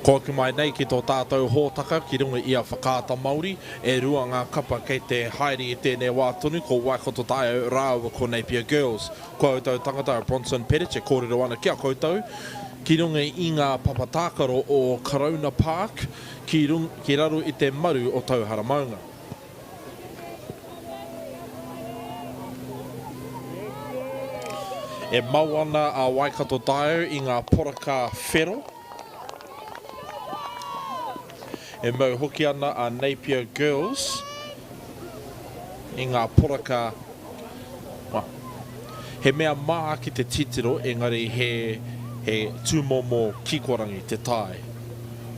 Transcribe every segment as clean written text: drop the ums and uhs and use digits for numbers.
Ko ki mai nei ki tō tātou hōtaka ki runga i a whakaata Māori, e rua ngā kapa kei te haere i tēnei wā tonu ko Waikato Taio rāua ko Napier Girls. Ko autou tangata o Bronson Petich e kōrero ana kia koutou. Ki runga i ngā papatākaro o Corona Park, ki raro i te maru o Tauhara Maunga. E mau ana a Waikato Taio i ngā poraka whero. E mau hoki ana a Napier Girls i ngā poraka. He mea maa ki te titiro, engari he tūmomo kikorangi te tai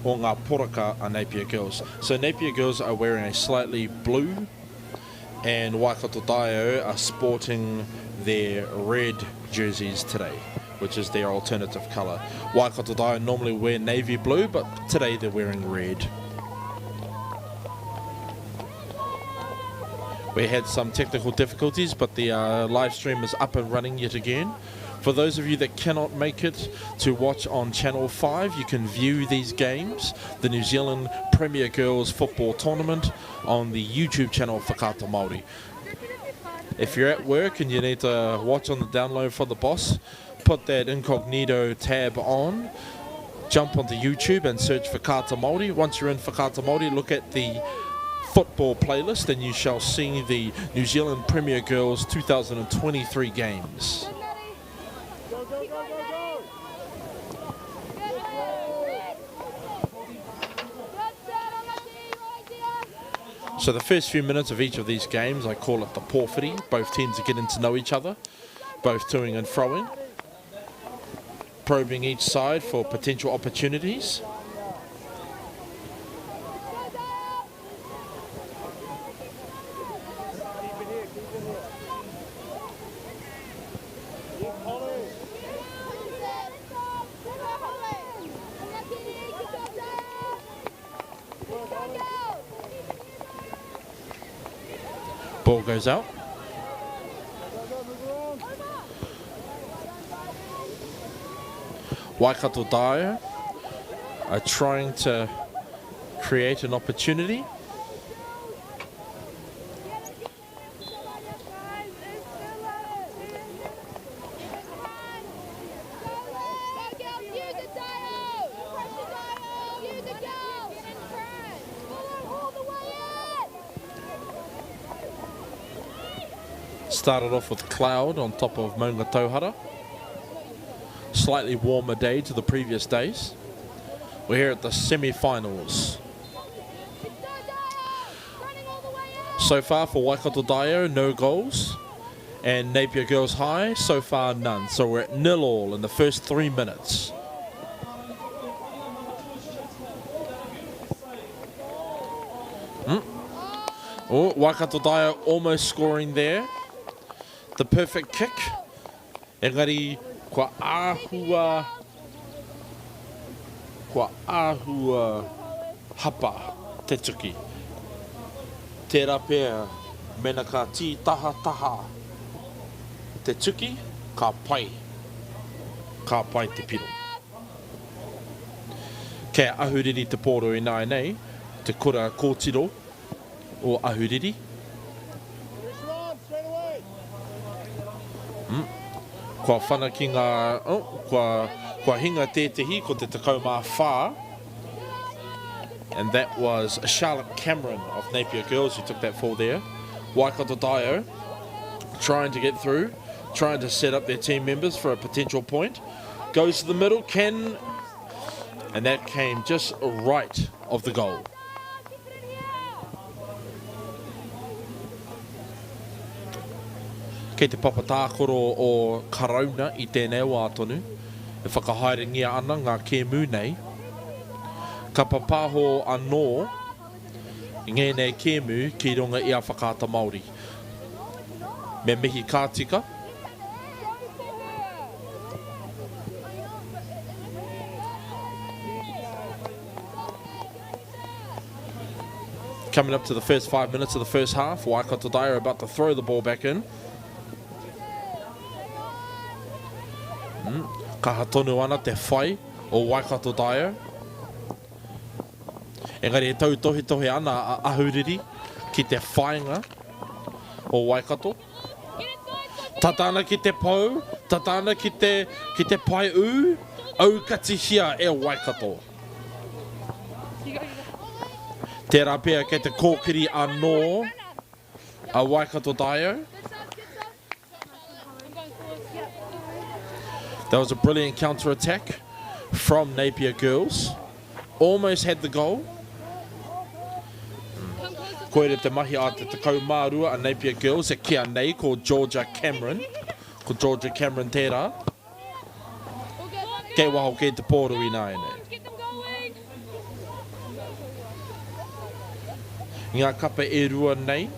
o ngā poraka a Napier Girls. So Napier Girls are wearing a slightly blue and Waikato Taio are sporting their red jerseys today, which is their alternative colour. Waikato Taio normally wear navy blue, but today they're wearing red. We had some technical difficulties, but the live stream is up and running yet again. For those of you that cannot make it to watch on Channel 5, you can view these games, the New Zealand Premier Girls Football Tournament, on the YouTube channel Whakaata Māori. If you're at work and you need to watch on the download for the boss, put that incognito tab on, jump onto YouTube and search Whakaata Māori. Once you're in Whakaata Māori, look at the football playlist and you shall see the New Zealand Premier Girls 2023 games. So the first few minutes of each of these games, I call it the porphyry. Both teams are getting to know each other, both toing and froing, probing each side for potential opportunities. Ball goes out. Waikato Taio are trying to create an opportunity. Started off with cloud on top of Maunga Tauhara. Slightly warmer day to the previous days. We're here at the semi-finals. So far for Waikato Taio, no goals. And Napier Girls High, so far none. So we're at 0-0 in the first 3 minutes. Oh, Waikato Taio almost scoring there. The perfect kick. Engari, kua āhua hapa te tuki. Tērā pēr, mena ka tī taha te tuki, ka pai te piro. Kei ahuriri te pōro i nai nei, te kura kōtiro o ahuriri. Kua whana ki ngā, kua hinga tētehi ko te takau mā whā. And that was Charlotte Cameron of Napier Girls who took that fall there. Waikato Taio trying to get through, trying to set up their team members for a potential point. Goes to the middle, and that came just right of the goal. Kei te papatākoro o Corona i tēnei wā tonu, e whakahaerengia ana ngā kēmu nei. Ka papāho anō i ngēnei kēmu ki runga i a Whakaata Māori. Me mihi kātika. Coming up to the first 5 minutes of the first half, Waikato Taio are about to throw the ball back in. Ka hatonu ana te whai o Waikato Taio. Engari e tau tohe ana a ahuriri ki te whainga o Waikato. Tatana ki te pau, tatana ki te pai au katihia e Waikato. Tērā pēr kei te kōkiri anō a Waikato Dio. That was a brilliant counter-attack from Napier girls. Almost had the goal. Koere te mahi a te takau mārua a Napier girls e kia nei ko Georgia Cameron. Ko Georgia Cameron tērā. Kei waho kei te pōru i nāi nei. Ngā kapa e rua nei,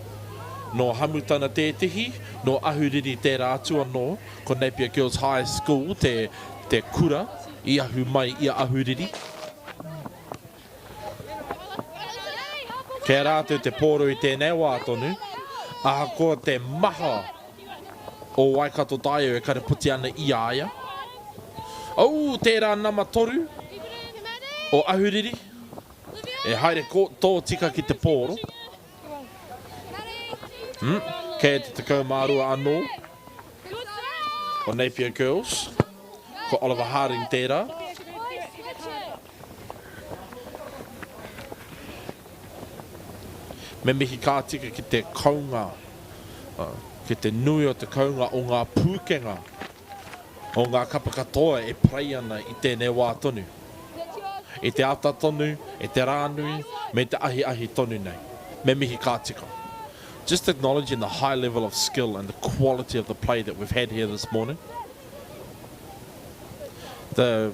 no hamutana tētihi, no ahuriri tērā atua no, ko Napier Girls High School, te kura, i ahu mai i ahuriri. Kei rātou te pōru i tēnei wātonu, aha ko te maha o Waikato Dio e kare puti ana i aia. Au, tērā nama toru o ahuriri. E haere tō tika ki te pōro. Kei te takau mārua anō o Napier Girls. Ko Oliver Harding tērā. Me mihi kātika ki te kaunga. Ki te nui o te kaunga o ngā pūkenga. O ngā kapa katoa e prei ana i tēnei wā tonu. E te ata tonu, e te rānui, me te ahi tonu nei. Me mihi kātika. Just acknowledging the high level of skill and the quality of the play that we've had here this morning. The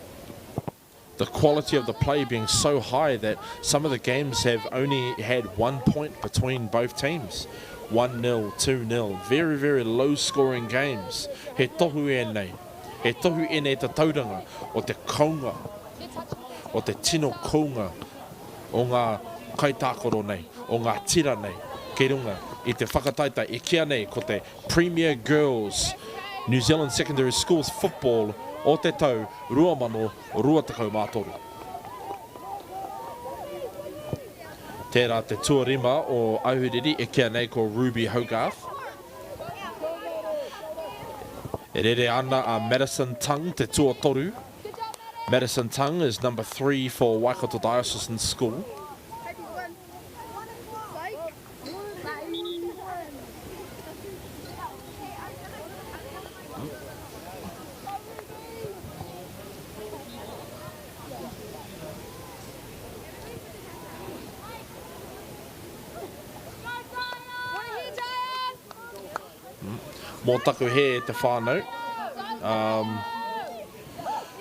quality of the play being so high that some of the games have only had 1 point between both teams. 1-0, 2-0, very, very low scoring games. He tohu e nei. He tohu e nei te tauranga o te kaunga. O te tino kounga o ngā kaitākoro nei, o ngā tira nei, kei runga, i te whakataita e kia nei ko te Premier Girls New Zealand Secondary Schools Football o te tau 2023. Tērā te tuarima o Ahuriri e kia nei ko Ruby Hogarth. E rere ana a Madison Tung te tuatoru. Madison Tung is number 3 for Waikato Diocesan School. Mō taku he te whānau.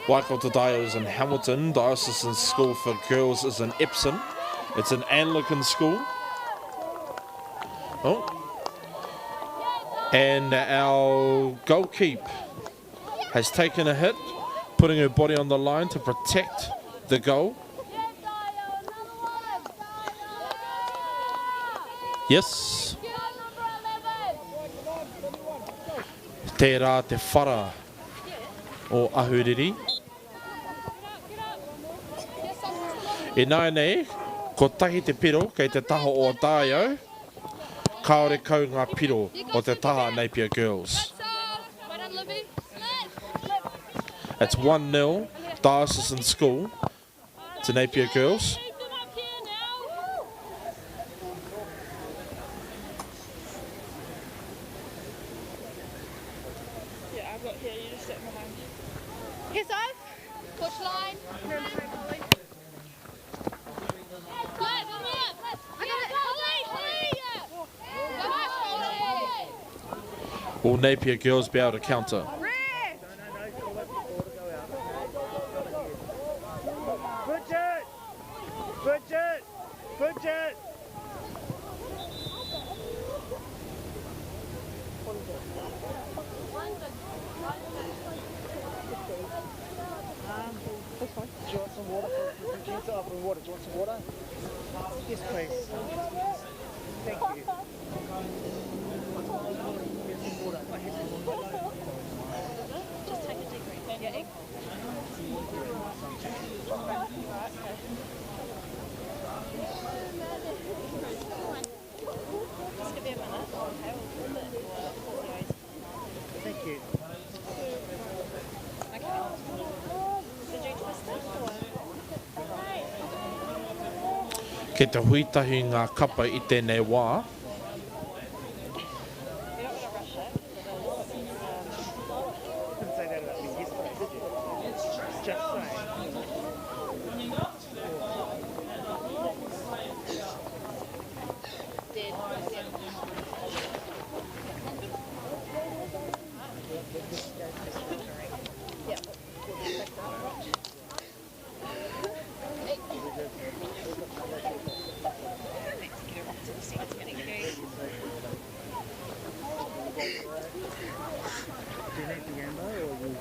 Waikato Dio is in Hamilton, Diocesan School for Girls is in Epsom. It's an Anglican school. Oh. And our goalkeeper has taken a hit, putting her body on the line to protect the goal. Yes. Tērā te whara o Ahuriri. E nai nei, ko tahi te piro kei te taha o Dio, kaore kau ngā piro o te taha Napier Girls. It's 1-0, Diocesan School to Napier Girls. Yeah, I've got here, you just sit behind. Here's off. Push line. Will Napier Girls be able to counter? Bridget! Do you want some water for the producer? Offering water. Do you want some water? Yes, please. Thank you. Just take a deep breath. Yeah. Ke te huitahi ngā kapa I tēnei wā. You're not going to rush it. Didn't say that about me yesterday, did you? Just saying. Dead. Yeah. Do you need the ammo or you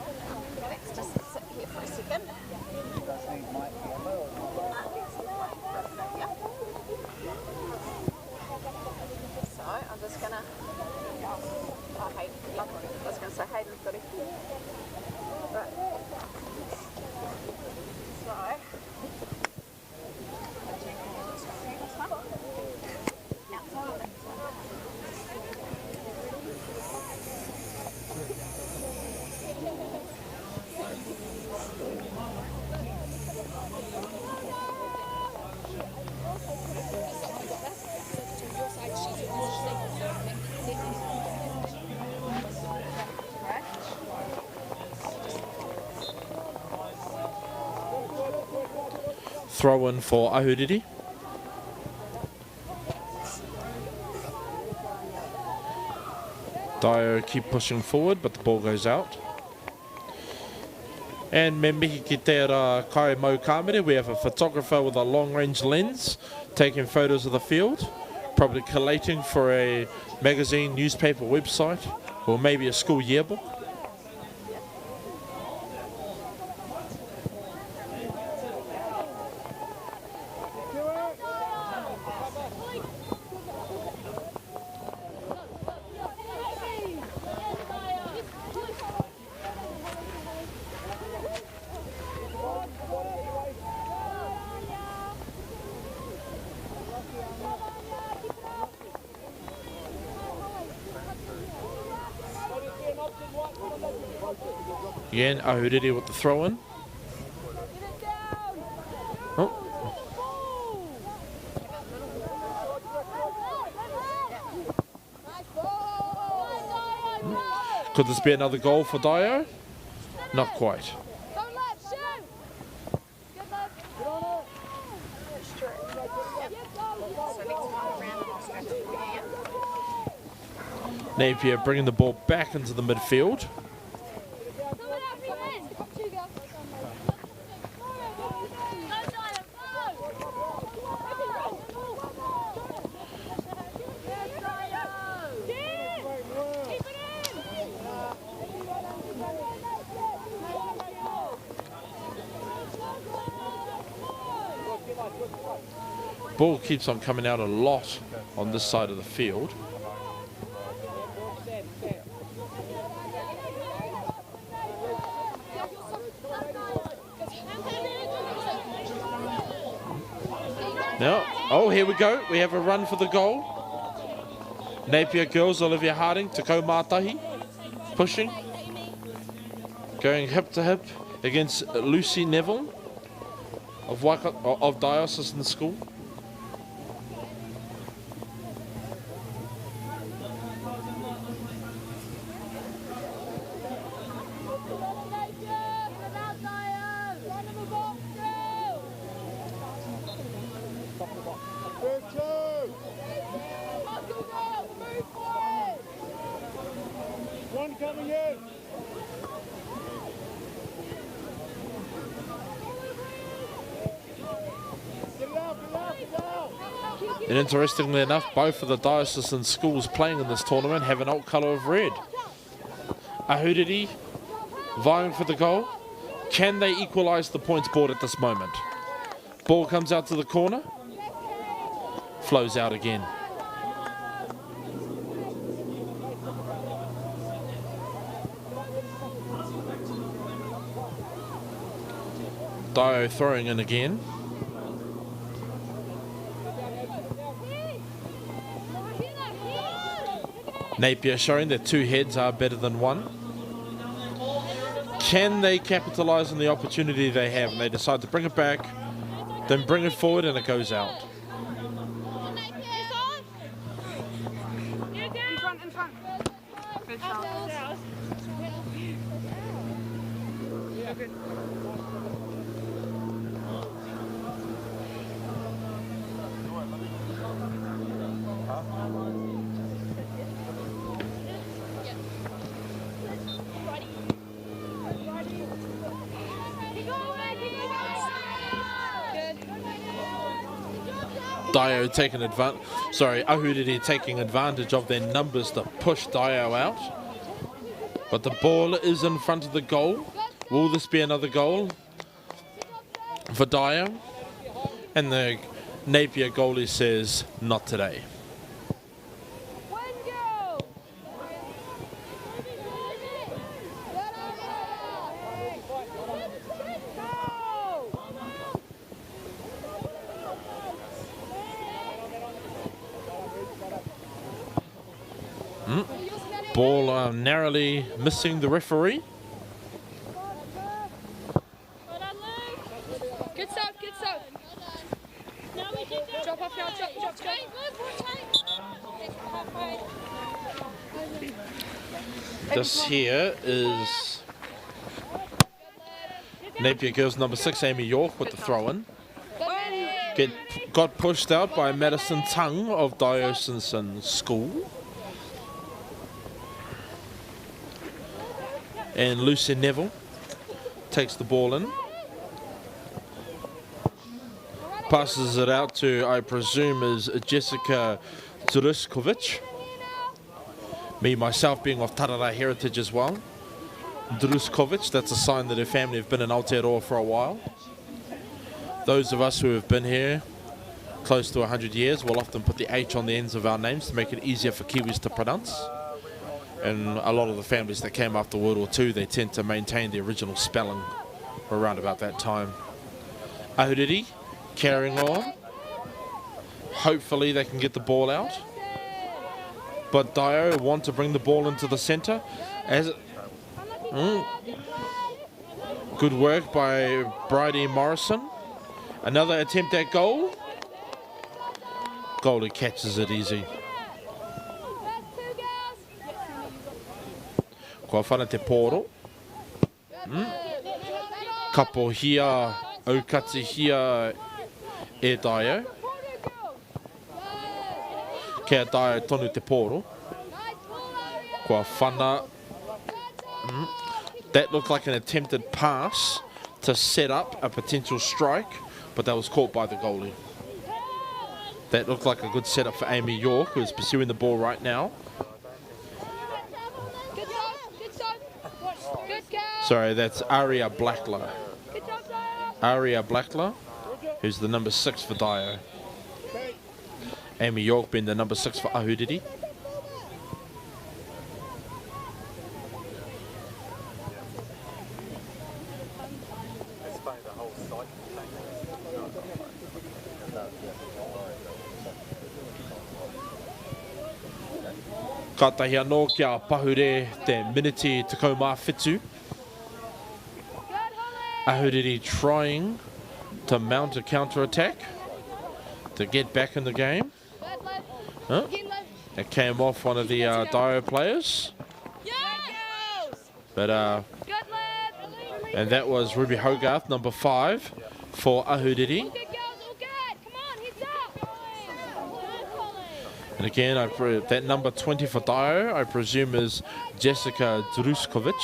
Let's just sit here for a second. guys need my ammo or So I'm just gonna. Oh, Hayden. I was gonna say Hayden's got it. Right. So. This one. Outside. Throw in for Ahuriri. Dio keep pushing forward, but the ball goes out. And me mihi ki te ara kai mau kāmere, we have a photographer with a long-range lens taking photos of the field, probably collating for a magazine, newspaper, website, or maybe a school yearbook. Again, Ahuriri with the throw in. Oh. Could this be another goal for Dio? Not quite. Napier bringing the ball back into the midfield. Ball keeps on coming out a lot on this side of the field. Now, oh, here we go. We have a run for the goal. Napier girls, Olivia Harding, Te Kaumātahi, pushing. Going hip to hip against Lucy Neville of Diocesan School. one coming in? And interestingly enough, both of the diocesan schools playing in this tournament have an alt colour of red. Ahuriri vying for the goal. Can they equalise the points board at this moment? Ball comes out to the corner. Flows out again. Dio throwing in again. Napier showing that two heads are better than one. Can they capitalise on the opportunity they have? And they decide to bring it back, then bring it forward, and it goes out. Good shot. Dio taking advantage. Sorry, Ahuriri taking advantage of their numbers to push Dio out. But the ball is in front of the goal. Will this be another goal for Dio? And the Napier goalie says, not today. Ball narrowly missing the referee. Good stuff, good stuff. Drop off now, drop. This here is Napier Girls number 6, Amy York, with the throw-in. Got pushed out by Madison Tung of Diocesan School. And Lucy Neville takes the ball in. Passes it out to, I presume, is Jessica Druskovic. Me, myself, being of Tarara heritage as well. Druskovic, that's a sign that her family have been in Aotearoa for a while. Those of us who have been here close to 100 years will often put the H on the ends of our names to make it easier for Kiwis to pronounce. And a lot of the families that came after World War II, they tend to maintain the original spelling around about that time. Ahuriri carrying on. Hopefully they can get the ball out. But Dio want to bring the ball into the centre. Good work by Bridie Morrison. Another attempt at goal. Goalie catches it easy. Kua whana te pōro. Kapo hia, aukati hia e Dio. Kia Dio tonu te pōro. Kua whana. That looked like an attempted pass to set up a potential strike, but that was caught by the goalie. That looked like a good setup for Amy York, who's pursuing the ball right now. Sorry, that's Aria Blackler. Aria Blackler, who's the number 6 for Dio. Amy York being the number 6 for Ahuriri. Ka tahi anō kia pahure te miniti tekau mā whitu. Ahuriri trying to mount a counter-attack to get back in the game. It came off one of the Dio players. But and that was Ruby Hogarth, number 5 for Ahuriri. And again, that number 20 for Dio, I presume, is Jessica Druskovic.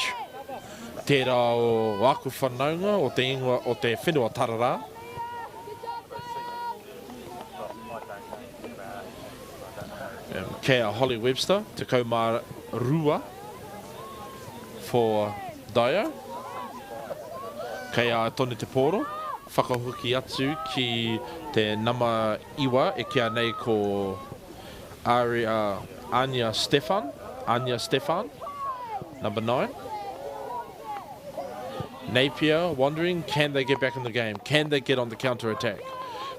Tērā o aku whanaunga o te ingoa o te whenua Tarara. Kia Holly Webster, te kaumā rua for Dio. Kia tonu te pōro, whakahuki atu ki te nama iwa e kia nei ko Anya Stefan, number 9. Napier wondering, can they get back in the game? Can they get on the counter-attack?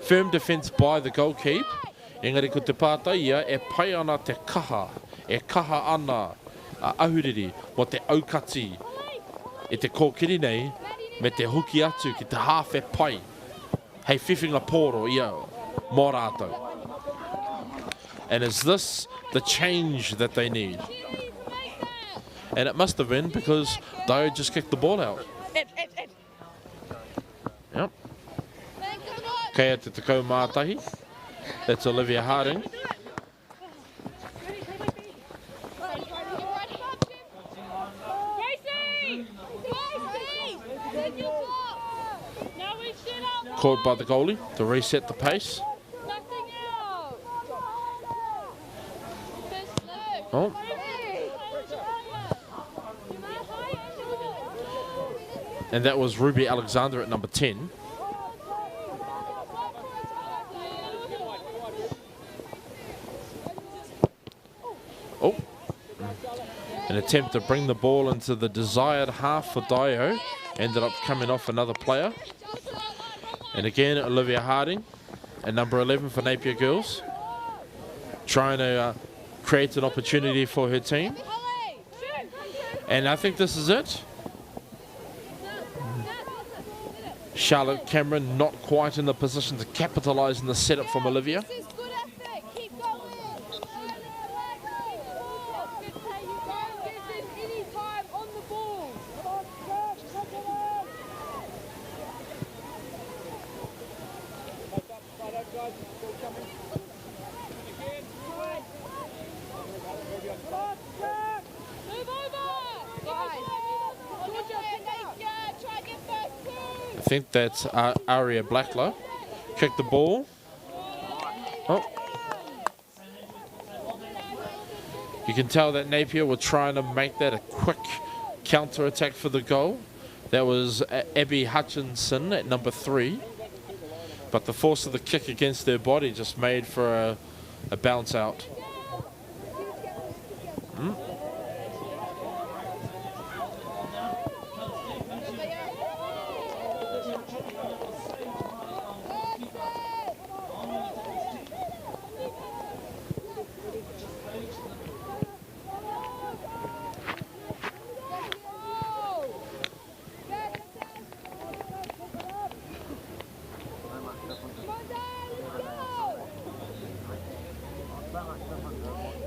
Firm defence by the goalkeep. Engari ko te pātai ia, e pai ana te kaha. E kaha ana Ahuriri mo te aukati. E te kōkiri nei, me te huki atu ki te hawhe pai. Hei whiwhinga pōro ia, mō rātou. And is this the change that they need? And it must have been because Dio just kicked the ball out. Yep. Kei te tekau mātahi. That's Olivia Harding. Caught by the goalie to reset the pace. Oh. And that was Ruby Alexander at number 10. Oh. An attempt to bring the ball into the desired half for Dio. Ended up coming off another player. And again, Olivia Harding at number 11 for Napier Girls. Trying to create an opportunity for her team. And I think this is it. Charlotte Cameron not quite in the position to capitalise on the setup from Olivia. I think that's Aria Blackler. Kick the ball. Oh. You can tell that Napier were trying to make that a quick counter-attack for the goal. That was Abby Hutchinson at number 3. But the force of the kick against their body just made for a bounce out.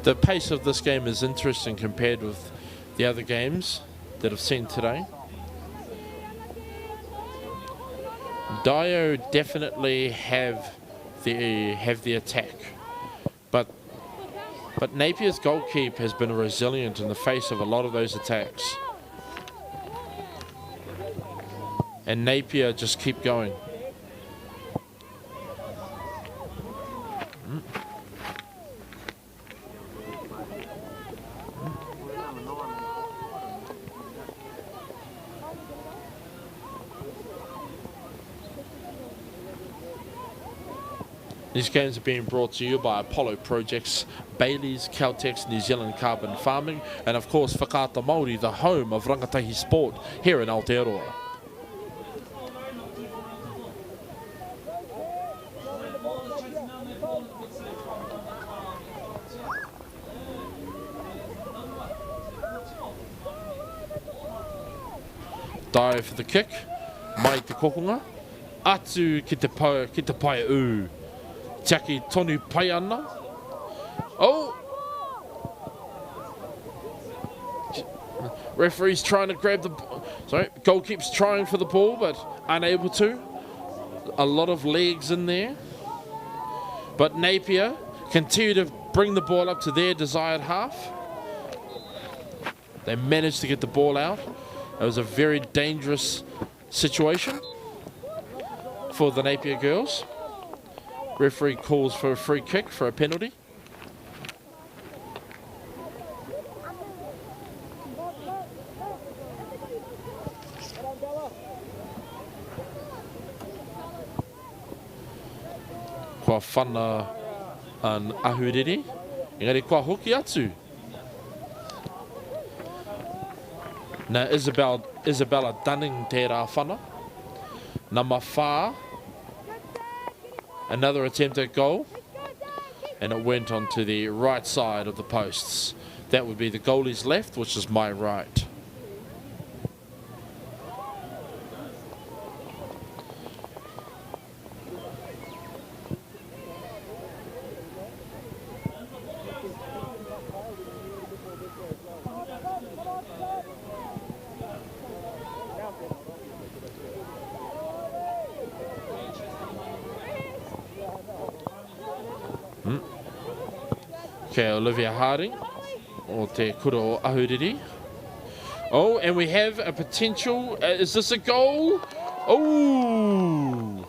The pace of this game is interesting compared with the other games that I've seen today. Dio definitely have the attack, but Napier's goalkeep has been resilient in the face of a lot of those attacks, and Napier just keep going. These games are being brought to you by Apollo Projects, Bailey's, Caltex, New Zealand Carbon Farming, and of course Whakaata Māori, the home of rangatahi sport here in Aotearoa. Dio for the kick, mai te kokonga, atu ki te pai u. Taki tonu pai ana. Oh! Referee's trying to grab the... Sorry, goalkeeper's trying for the ball, but unable to. A lot of legs in there. But Napier continue to bring the ball up to their desired half. They managed to get the ball out. It was a very dangerous situation for the Napier girls. Referee calls for a free kick for a penalty. Kua whana an ahuriri. Engari kua hoki atu. Na Isabella Dunning tērā whana. Nama whā. Another attempt at goal, and it went onto the right side of the posts. That would be the goalie's left, which is my right. Okay, Olivia Harding o te kura o Ahuriri. Oh, and we have a potential. Is this a goal? Oh!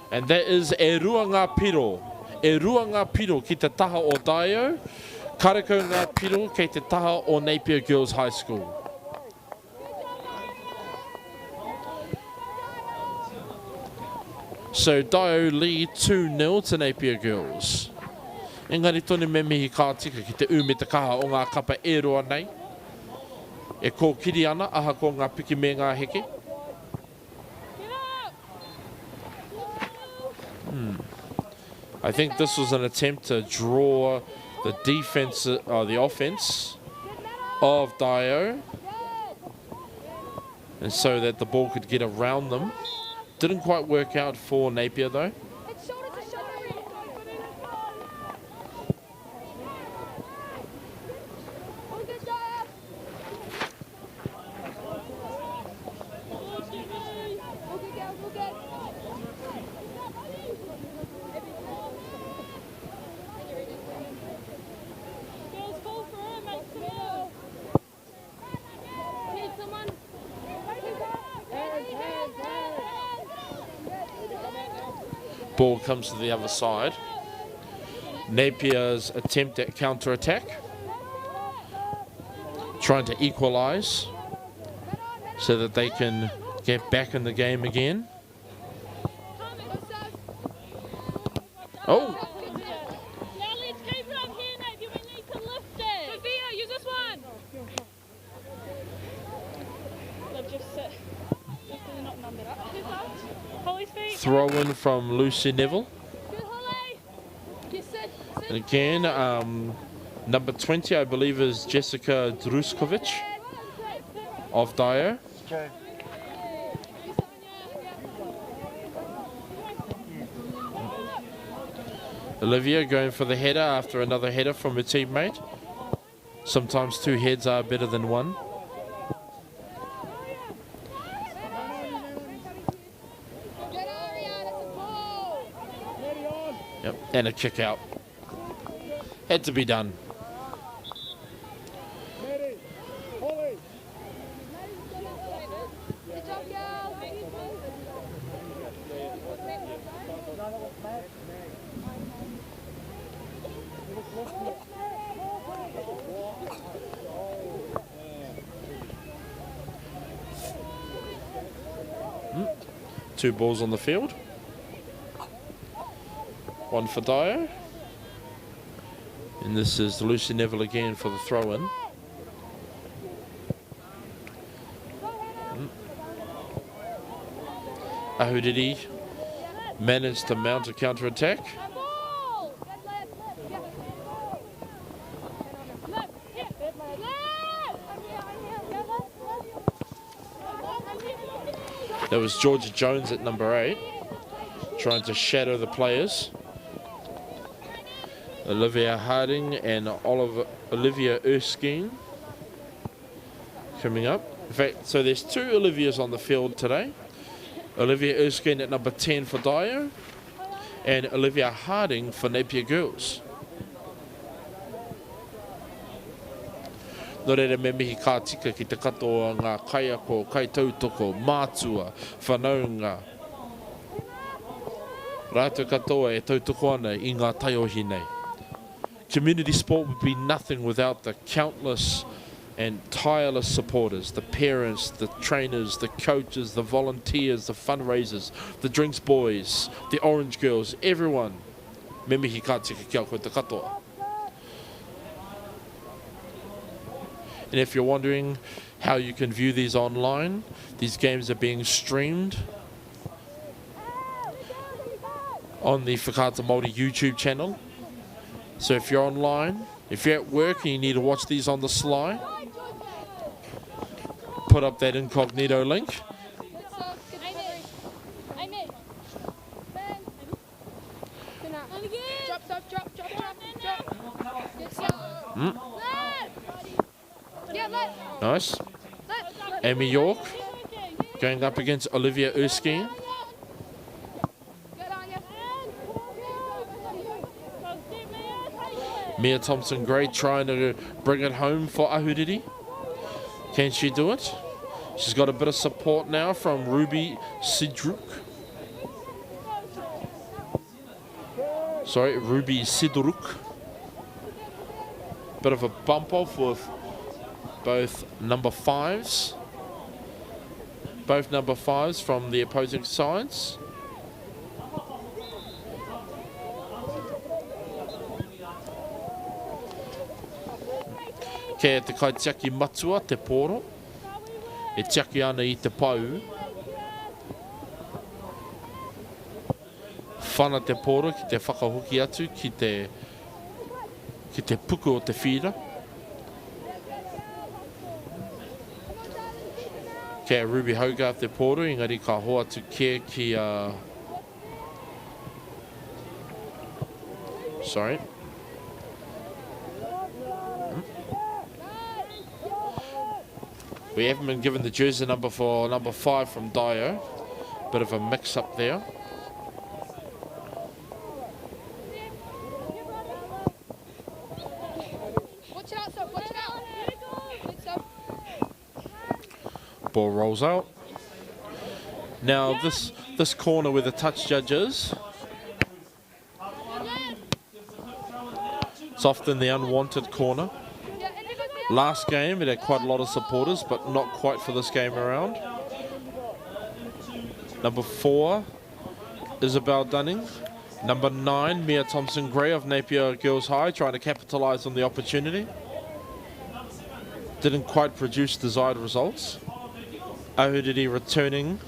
And that is e rua ngā piro. E rua ngā piro ki te taha o Dio. Karakau ngā piro ki te taha o Napier Girls High School. So Dio lead 2-0 to Napier Girls. Engari tōne me mihi kātika ki te me te kaha o ngā kapa e roa nei. E kōkiri ana aha ko ngā piki me ngā heke. I think this was an attempt to draw the defense, the offense of Dio, and so that the ball could get around them. Didn't quite work out for Napier though. Ball comes to the other side. Napier's attempt at counter-attack. Trying to equalise so that they can get back in the game again. Oh! Now let's keep it up here, Napier. We need to lift it. Sophia, use this one. Look, just sit. Just so they're not numbered up. Good luck. Holly's feet. Throw in from Lucy Neville. Good, Holly. Just sit. And again, number 20, I believe, is Jessica Druskovic of Dio. Joe. Olivia going for the header after another header from her teammate. Sometimes two heads are better than one. Yep, and a kick out. Had to be done. Two balls on the field. One for Dio. And this is Lucy Neville again for the throw-in. Ahuriri managed to mount a counter-attack. That was Georgia Jones at number 8, trying to shadow the players. Olivia Harding and Olivia Erskine coming up. In fact, so there's two Olivias on the field today. Olivia Erskine at number 10 for Dio, and Olivia Harding for Napier Girls. No reira me mihi ka tika ki te katoa ngā kaiako, kaitautoko, mātua, whanaunga. Rātou katoa e tautoko ana I ngā taiohi nei. Community sport would be nothing without the countless and tireless supporters, the parents, the trainers, the coaches, the volunteers, the fundraisers, the drinks boys, the orange girls, everyone. Me mihi ka tika ki au koe te katoa. And if you're wondering how you can view these online, these games are being streamed on the Whakaata Māori YouTube channel. So if you're online, if you're at work and you need to watch these on the sly, put up that incognito link. Nice. Amy York going up against Olivia Erskine. Mia Thompson-Gray trying to bring it home for Ahuriri. Can she do it? She's got a bit of support now from Ruby Sidruk. Sorry, Ruby Sidruk. Bit of a bump off with both number 5s. Both number 5s from the opposing sides. Kei te kaitiaki matua, te poro. E tiaki ana i te pau. Whana te poro ki te whakahoki atu ki te puku o te whira. Kei Ruby Hogarth te poro, engari ka hoa atu kia ki sorry. We haven't been given the jersey number for number 5 from Dio. Bit of a mix-up there. Watch it out, Soap, watch it out. Ball rolls out. Now this corner where the touch judge is, it's often the unwanted corner. Last game it had quite a lot of supporters, but not quite for this game around. Number 4, Isabel Dunning. Number 9, Mia Thompson-Gray of Napier Girls High, trying to capitalise on the opportunity. Didn't quite produce desired results. Ahuriri returning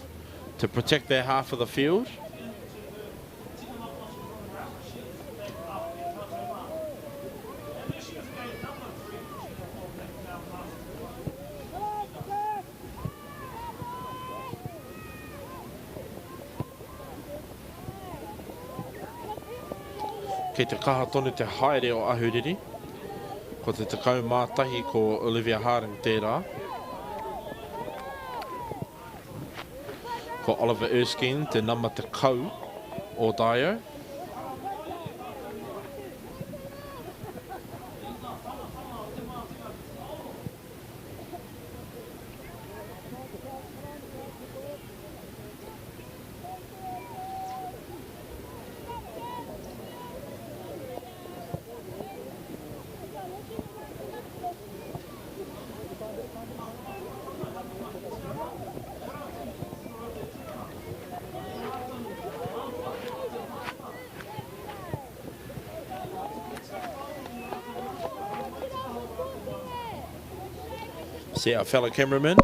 to protect their half of the field. Kei te kaha tonu te haere o Ahuriri. Ko te tekau mātahi ko Olivia Harding tērā. Ko Oliver Erskine te nama te kau o Dio. See our fellow cameraman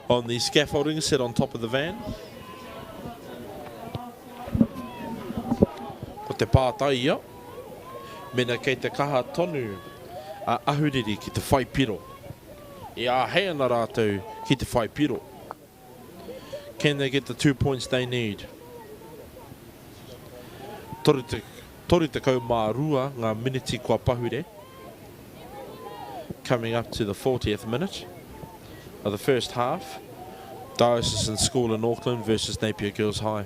on the scaffolding set on top of the van. Ko te pātai ia. Mena kei te kaha tonu a Ahuriri ki te whai piro. Ia hei ana rātou ki te whai piro. Can they get the 2 points they need? Tori te kau mā rua ngā miniti kua pahure. Coming up to the 40th minute of the first half. Diocesan School in Auckland versus Napier Girls High.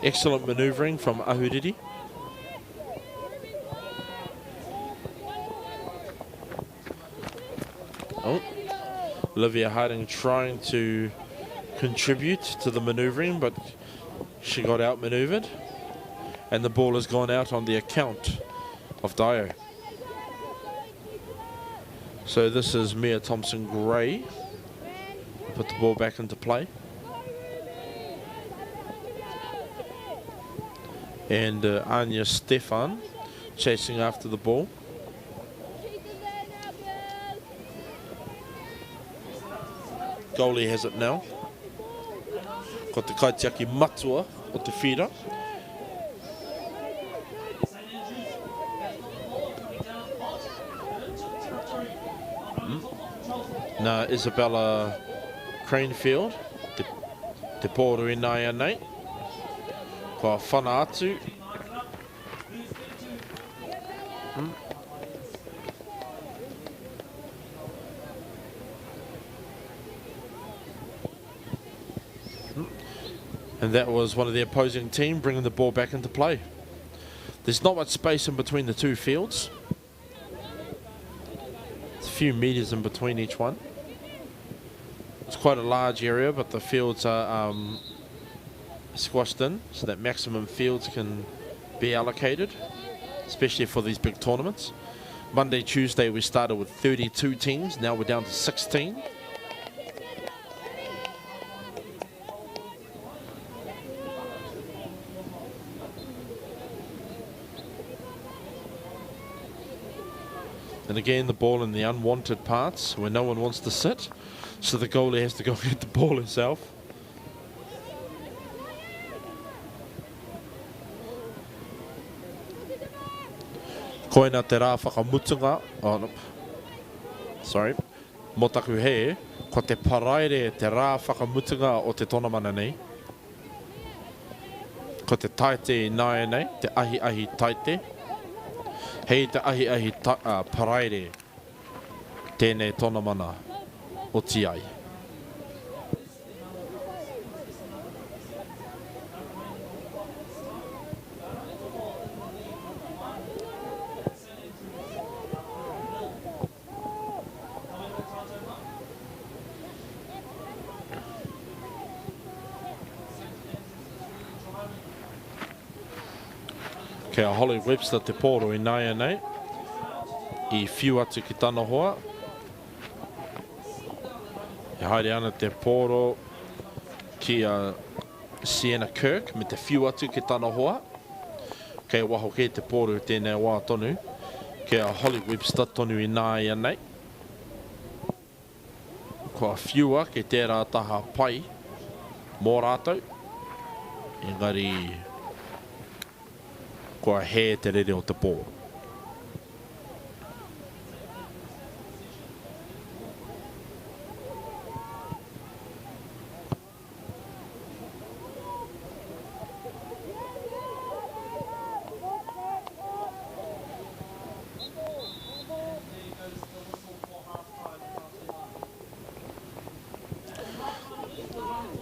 Excellent manoeuvring from Ahuriri. Oh, Olivia Harding trying to contribute to the manoeuvring, but she got outmanoeuvred, and the ball has gone out on the account of Dio. So this is Mia Thompson-Gray. Put the ball back into play. And Anya Stefan chasing after the ball. Goalie has it now. Ko te kaitiaki matua o te whira. Now Isabella Cranefield, te pōru i nai anei. Kua whana atu. And that was one of the opposing team bringing the ball back into play. There's not much space in between the two fields. It's a few metres in between each one. It's quite a large area, but the fields are squashed in so that maximum fields can be allocated, especially for these big tournaments. Monday, Tuesday, we started with 32 teams. Now we're down to 16. And again, the ball in the unwanted parts where no one wants to sit. So the goalie has to go get the ball herself. Koina te rā whakamutunga. Oh, no. Sorry. Motaku he, ko te paraire te rā whakamutunga o te tonamana nei. Ko te taite nāia nei, te ahi taite. Hei te ahi paraire tēnei tonamana o ti ai. Kia Holly Webster te pōro I nāia nei. I whiu atu ki tana hoa. E haere ana te pōro ki a Sienna Kirk me te whiu atu ki tana hoa. Kei waho ke te pōro tēnei wā tonu. Kia Holly Webster tonu I nāia nei. Kua whiua ke tērā taha pai mō rātou. Engari kua he te rere o te pō.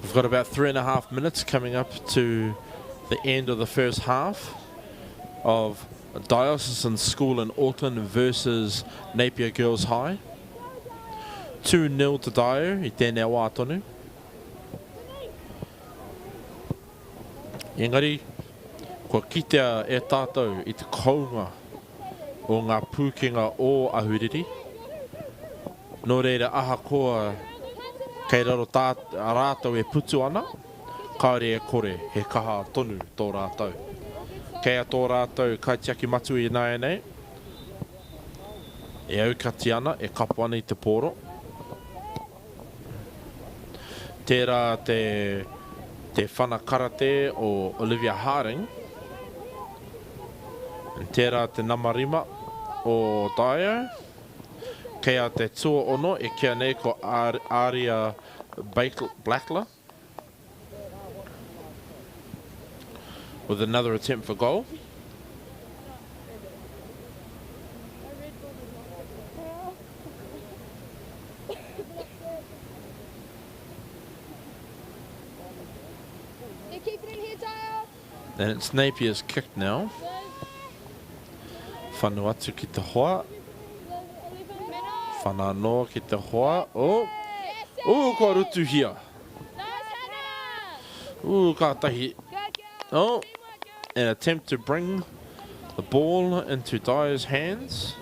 We've got about 3.5 minutes coming up to the end of the first half of Diocesan School in Auckland versus Napier Girls High. 2-0 to Dio I tēnei wā tonu. Engari, kua kitea e tātou I te kounga o ngā pūkenga o Ahuriri. Nō reira aha koa kei raro rātou e putu ana, kaore e kore he kaha tonu tō rātou. Kei a tō rātou kaitiaki matu I nāia nei. E aukati ana, e kapu ana I te pōro. Tērā te whana karate o Olivia Harding. Tērā te namarima o Dio. Kei a te tua ono e kia nei ko Aria Blackler. With another attempt for goal. You keep it in here, Dio. And it's Napier's kick now. Whanu atu ki te hoa. Whana noa ki te hoa. Oh! Oh, kua rutu hia. Oh, ka tahi. Oh! An attempt to bring the ball into Dio's hands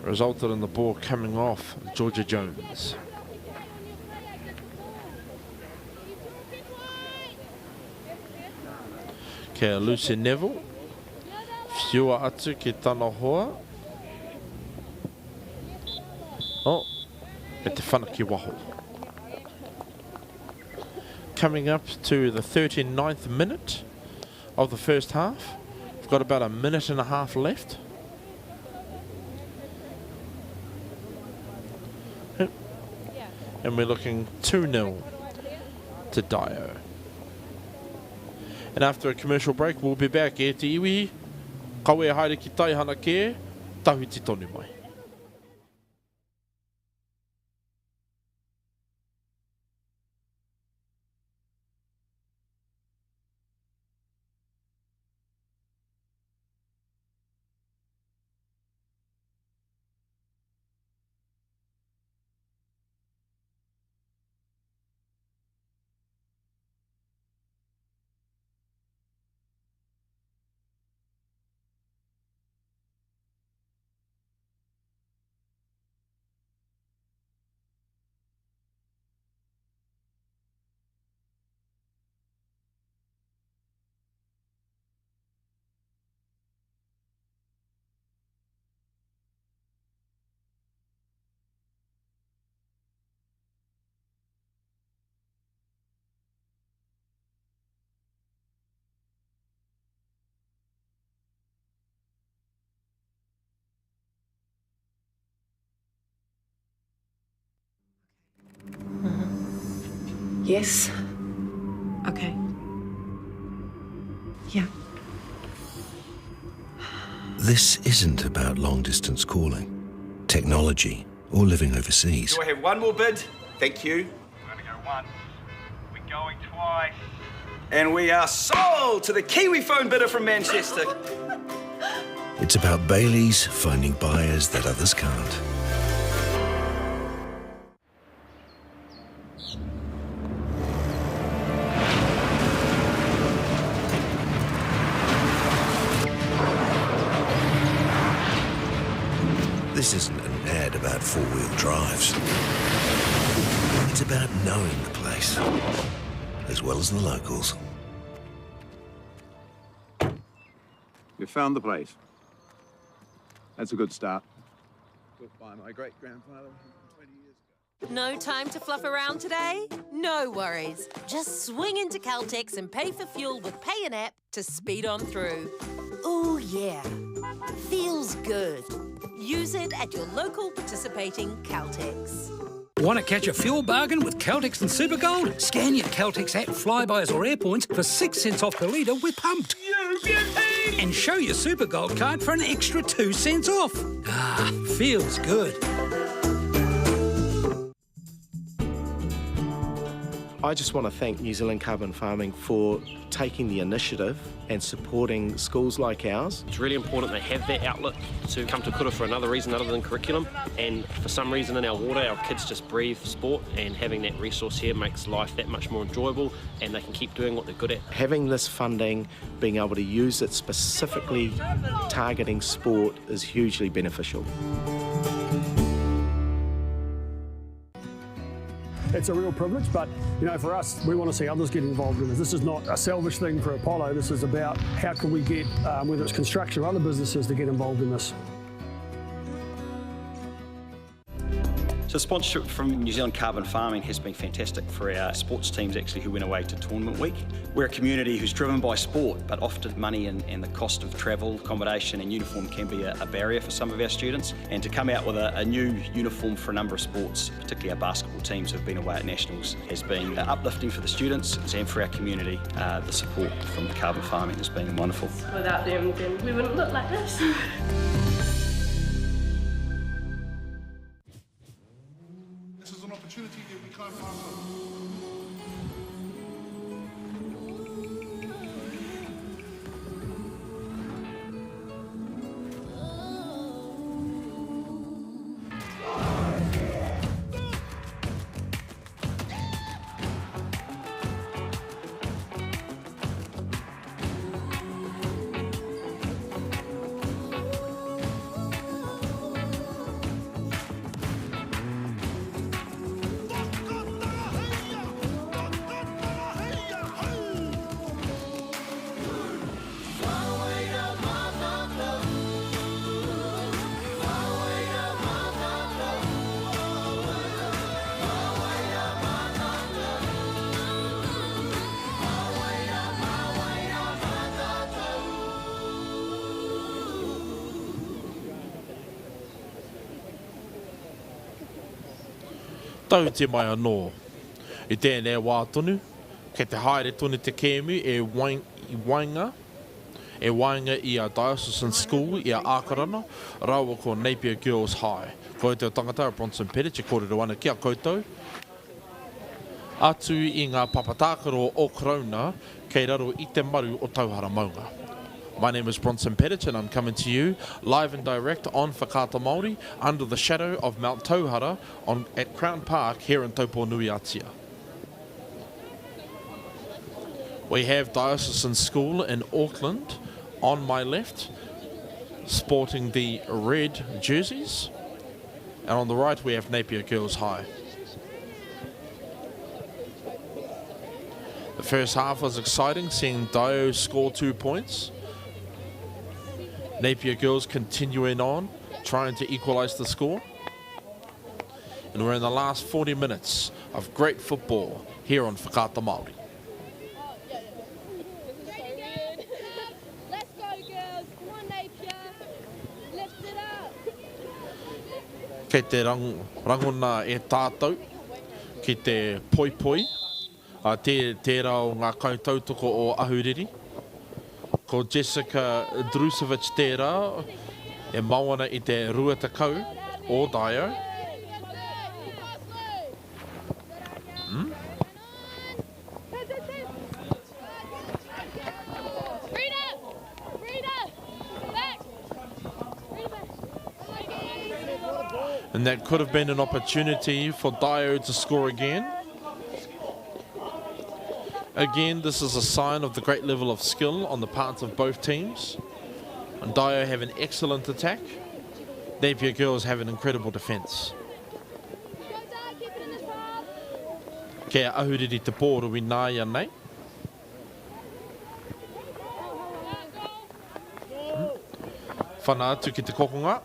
resulted in the ball coming off Georgia Jones. Kia Lucy Neville. Whiua atu ki tana hoa. Oh, e te whanaki waho. Coming up to the 39th minute of the first half. We've got about 1.5 minutes left. And we're looking 2-0 to Dio. And after a commercial break, we'll be back e te iwi. Kawe haere ki taihana ke, tahuti tonu mai. Yes. Okay. Yeah. This isn't about long-distance calling, technology, or living overseas. Do I have one more bid? Thank you. We're going to go once. We're going twice. And we are sold to the Kiwi phone bidder from Manchester. It's about Bailey's finding buyers that others can't. This isn't an ad about four-wheel drives. It's about knowing the place, as well as the locals. We found the place. That's a good start. Built by my great-grandfather 20 years ago. No time to fluff around today? No worries. Just swing into Caltex and pay for fuel with Pay an App to speed on through. Ooh, yeah. Feels good. Use it at your local participating Caltex. Want to catch a fuel bargain with Caltex and Supergold? Scan your Caltex app, Flybuys or Airpoints for 6 cents off per litre with Pumped. And show your Supergold card for an extra 2 cents off. Ah, feels good. I just want to thank New Zealand Carbon Farming for taking the initiative and supporting schools like ours. It's really important they have that outlet to come to kura for another reason other than curriculum, and for some reason in our water our kids just breathe sport, and having that resource here makes life that much more enjoyable and they can keep doing what they're good at. Having this funding, being able to use it specifically targeting sport is hugely beneficial. It's a real privilege, but you know, for us, we want to see others get involved in this. This is not a selfish thing for Apollo. This is about how can we get, whether it's construction or other businesses, to get involved in this. So sponsorship from New Zealand Carbon Farming has been fantastic for our sports teams actually who went away to tournament week. We're a community who's driven by sport, but often money and the cost of travel, accommodation and uniform can be a barrier for some of our students. And to come out with a new uniform for a number of sports, particularly our basketball teams who have been away at nationals, has been uplifting for the students and for our community. The support from Carbon Farming has been wonderful. Without them, then we wouldn't look like this. Opportunity that we can't pass on. Tau te mai anō. I tēnei wā tonu, kei te haere tonu te kēmu e wainga i a Diocesan School i a Ākarana, rawa ko Napier Girls High. Ko te tangata a Bronson Pettit, e kōrero ana ki a koutou. Atu i ngā papatākaro o Corona, kei raro i te maru o Tauhara Maunga. My name is Bronson Pettit and I'm coming to you live and direct on Whakaata Māori under the shadow of Mount Tauhara at Crown Park here in Tauponui-Atia. We have Diocesan School in Auckland on my left, sporting the red jerseys, and on the right we have Napier Girls High. The first half was exciting, seeing Dio score 2 points. Napier Girls continuing on, trying to equalise the score. And we're in the last 40 minutes of great football here on Whakaata Māori. Let's go, girls. Come on, Napier. Lift it up. Kei te rangona e tātou, ki te poipoi, Tērā o ngā kautautoko o Ahuriri. Ko Jessica Drusovic tērā, e mawana i te rua takau o Dio. And that could have been an opportunity for Dio to score again. Again, this is a sign of the great level of skill on the parts of both teams. And Dio have an excellent attack. Napier Girls have an incredible defence. Kia ahuriri te pōru i nāia nei. Whana atu ki te kokonga.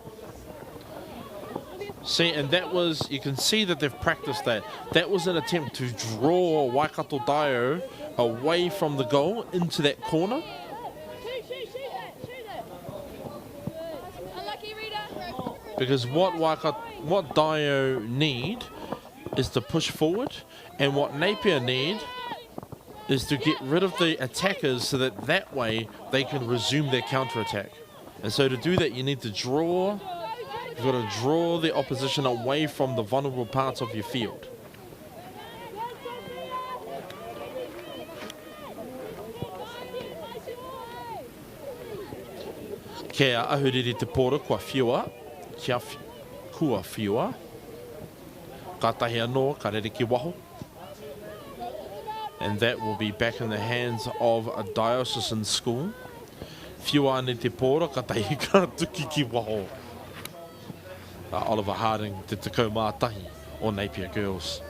See, and that was, you can see that they've practiced that. That was an attempt to draw Waikato Dio away from the goal into that corner. Because what Dio need is to push forward, and what Napier need is to get rid of the attackers so that way they can resume their counter-attack. And so to do that, you need to draw. You've got to draw the opposition away from the vulnerable parts of your field. Kia ahuriri te pōra kua whiua, kua whiua. Ka tahi anō, ka rere ki waho. And that will be back in the hands of a diocesan school. Whiua ane te pōra, ka tahi ka tuki ki waho. Oliver Harding, te tekau mātahi o Napier Girls.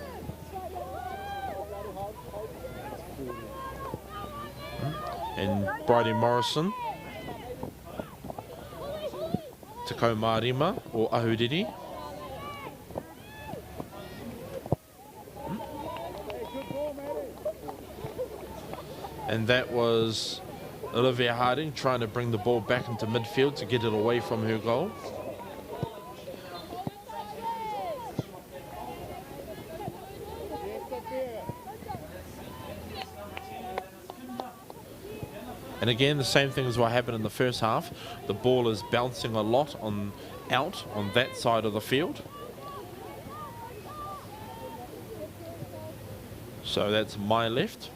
And Bridie Morrison, tekau mārima o Ahuriri. And that was Olivia Harding trying to bring the ball back into midfield to get it away from her goal. And again, the same thing as what happened in the first half. The ball is bouncing a lot out on that side of the field. So that's my left.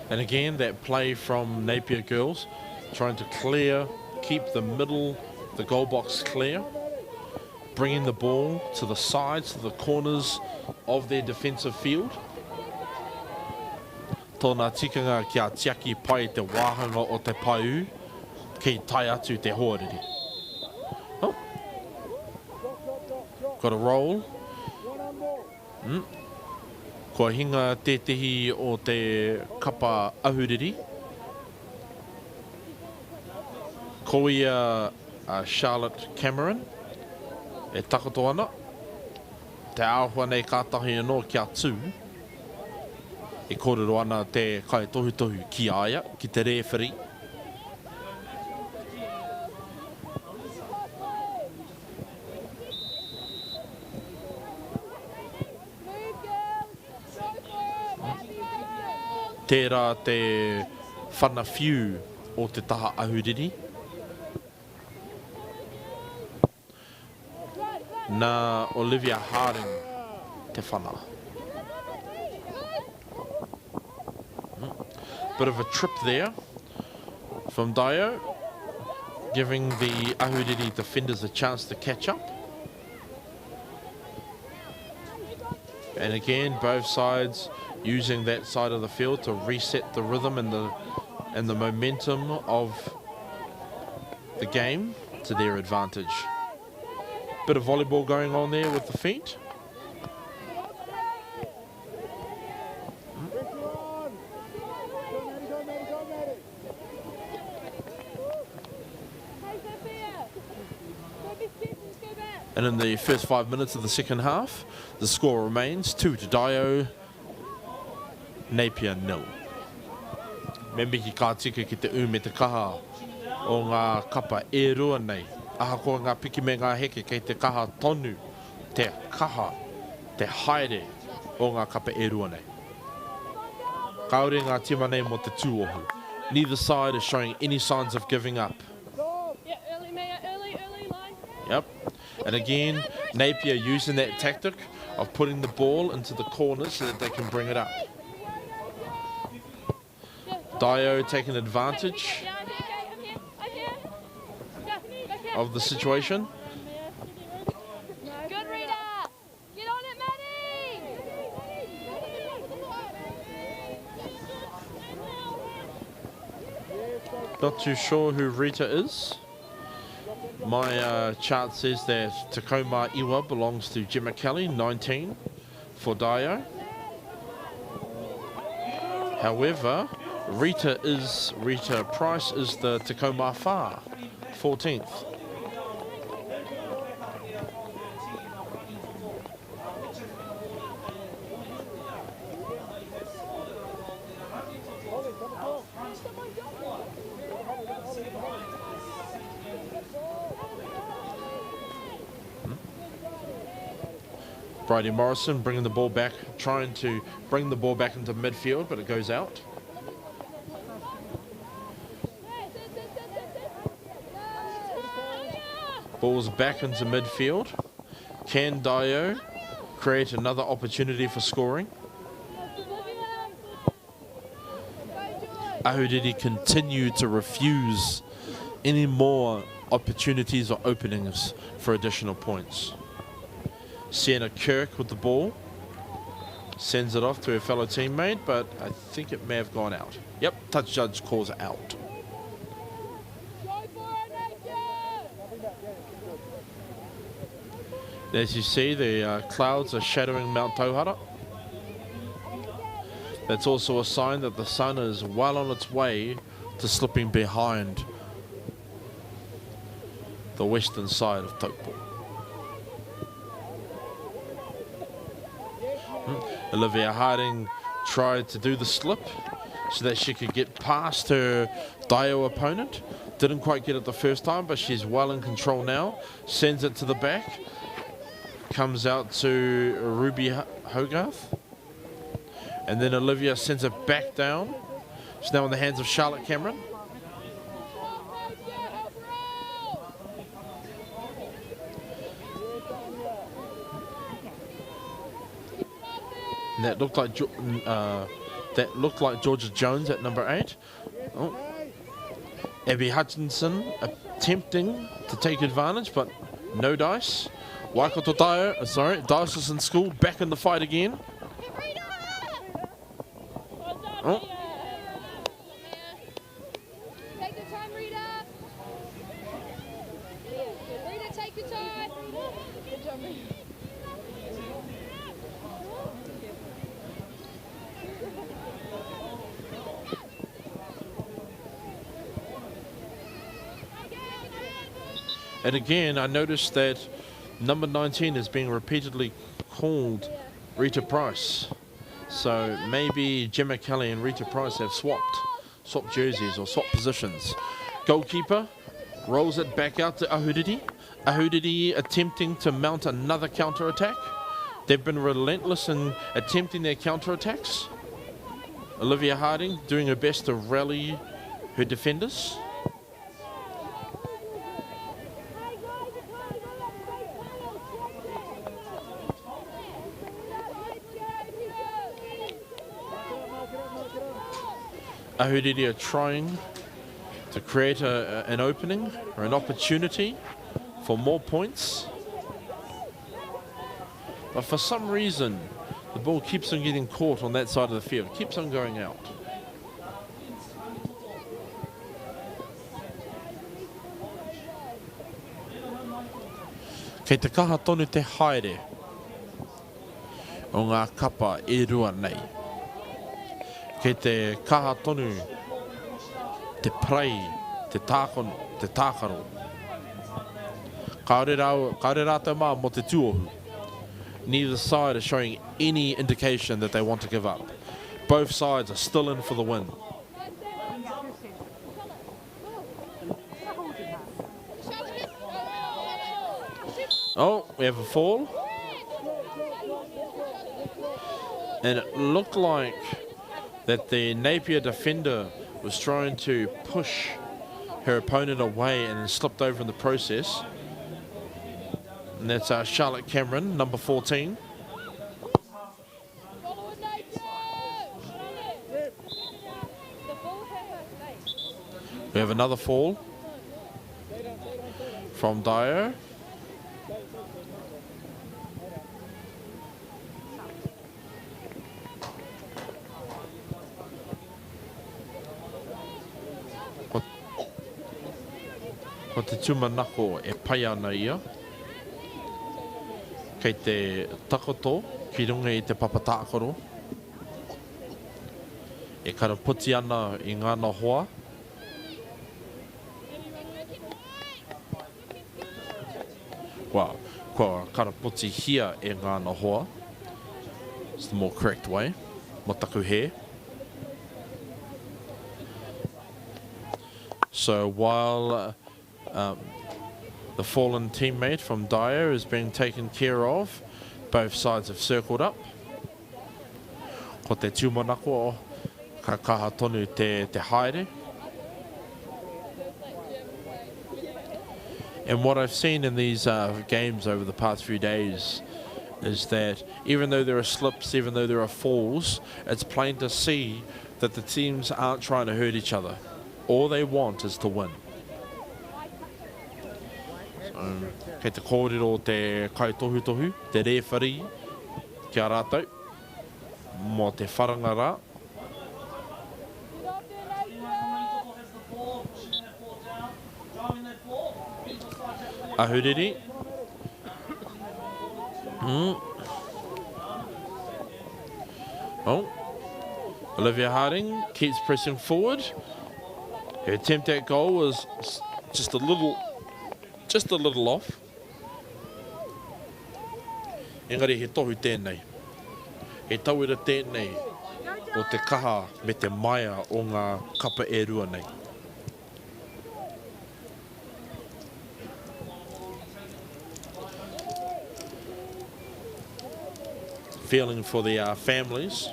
And again, that play from Napier Girls, trying to keep the middle, the goal box clear, bringing the ball to the sides, to the corners of their defensive field. Tōna tikanga kia tiaki pai te wāhanga o te paiu, kei tai atu te hoariri. Oh. Got a roll. Kua hinga tētehi o te kapa ahuriri. Ko ia Charlotte Cameron e takato ana. Te āhua nei kātahi anō kia tū. E kōrero ana te kai tohu ki aia, ki te referee. Tērā te whanawhiu o te taha ahuriri. Nā Olivia Harding te whana. Bit of a trip there from Dio, giving the Ahuriri defenders a chance to catch up. And again, both sides using that side of the field to reset the rhythm and the momentum of the game to their advantage. Bit of volleyball going on there with the feet. And in the first 5 minutes of the second half, the score remains 2-Dio, Napier 0. Me mihi ka tika ki te me te kaha o ngā kapa e rua nei. Aha ko ngā piki me ngā heke kei te kaha tonu, te kaha, te haere o ngā kapa e rua nei. Kaore ngā tima nei mo te tūohu. Neither side is showing any signs of giving up. Yeah, early, Maya, early line. Yep. And again, Napier using that tactic of putting the ball into the corners so that they can bring it up. Dio taking advantage of the situation. Good, Rita. Get on it, Maddie. Not too sure who Rita is. My chart says that Tacoma Iwa belongs to Gemma Kelly, 19 for Dio. However, Rita Price is the Tacoma Wha, 14th. Bridie Morrison bringing the ball back, trying to bring the ball back into midfield, but it goes out. Ball's back into midfield. Can Dio create another opportunity for scoring? Ahuriri continue to refuse any more opportunities or openings for additional points. Sienna Kirk with the ball. Sends it off to her fellow teammate, but I think it may have gone out. Yep, touch judge calls it out. As you see, the clouds are shadowing Mount Tauhara. That's also a sign that the sun is well on its way to slipping behind the western side of Taupo. Olivia Harding tried to do the slip so that she could get past her Dio opponent. Didn't quite get it the first time, but she's well in control now. Sends it to the back. Comes out to Ruby Hogarth. And then Olivia sends it back down. She's now in the hands of Charlotte Cameron. And that looked like Georgia Jones at number 8. Oh. Abby Hutchinson attempting to take advantage, but no dice. Waikato Dio, sorry, Dice in school, back in the fight again. Oh. Take the time, Rita. Rita, take the time. Good job, Rita. And again, I noticed that number 19 is being repeatedly called Rita Price. So maybe Gemma Kelly and Rita Price have swapped jerseys or swapped positions. Goalkeeper rolls it back out to Ahuriri. Ahuriri attempting to mount another counter-attack. They've been relentless in attempting their counter-attacks. Olivia Harding doing her best to rally her defenders. Ahuriri are trying to create an opening or an opportunity for more points. But for some reason, the ball keeps on getting caught on that side of the field, keeps on going out. Kei te kaha tonu te haere o ngā kapa e rua nei. Kei te kaha tonu, te prei, te tākaro. Kaore rātou mā mo te tūohu. Neither side is showing any indication that they want to give up. Both sides are still in for the win. Oh, we have a fall. And it looked like that the Napier defender was trying to push her opponent away and then slipped over in the process. And that's Charlotte Cameron, number 14. We have another fall from Dyer. Ko te tūmanako e pai ana ia. Kei te takoto ki runga i te papatākoro. E karaputi ana i ngāna hoa. Wow, ko karaputi hia e ngāna hoa. It's the more correct way. Mo taku he. So while the fallen teammate from Dyer is being taken care of, both sides have circled up. Ko te tūmanako ka kaha tonu te haere. And what I've seen in these games over the past few days is that even though there are slips, even though there are falls, it's plain to see that the teams aren't trying to hurt each other. All they want is to win. Kei te kōrero te kaitohu, te referee, kia rātou, mō te wharanga rā. Ahuriri. Oh, Olivia Harding keeps pressing forward. Her attempt at goal was just a little off. Engari he tohu tēnei. He tauira tēnei o te kaha me te maia o ngā kapa e rua nei. Feeling for the families.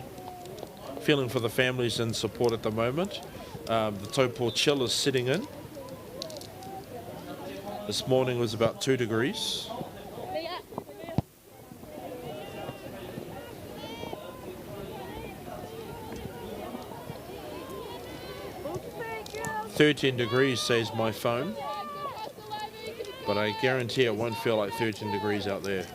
Feeling for the families in support at the moment. The Taupō chill is sitting in. This morning was about 2 degrees. "13 degrees" says my phone, but I guarantee it won't feel like 13 degrees out there.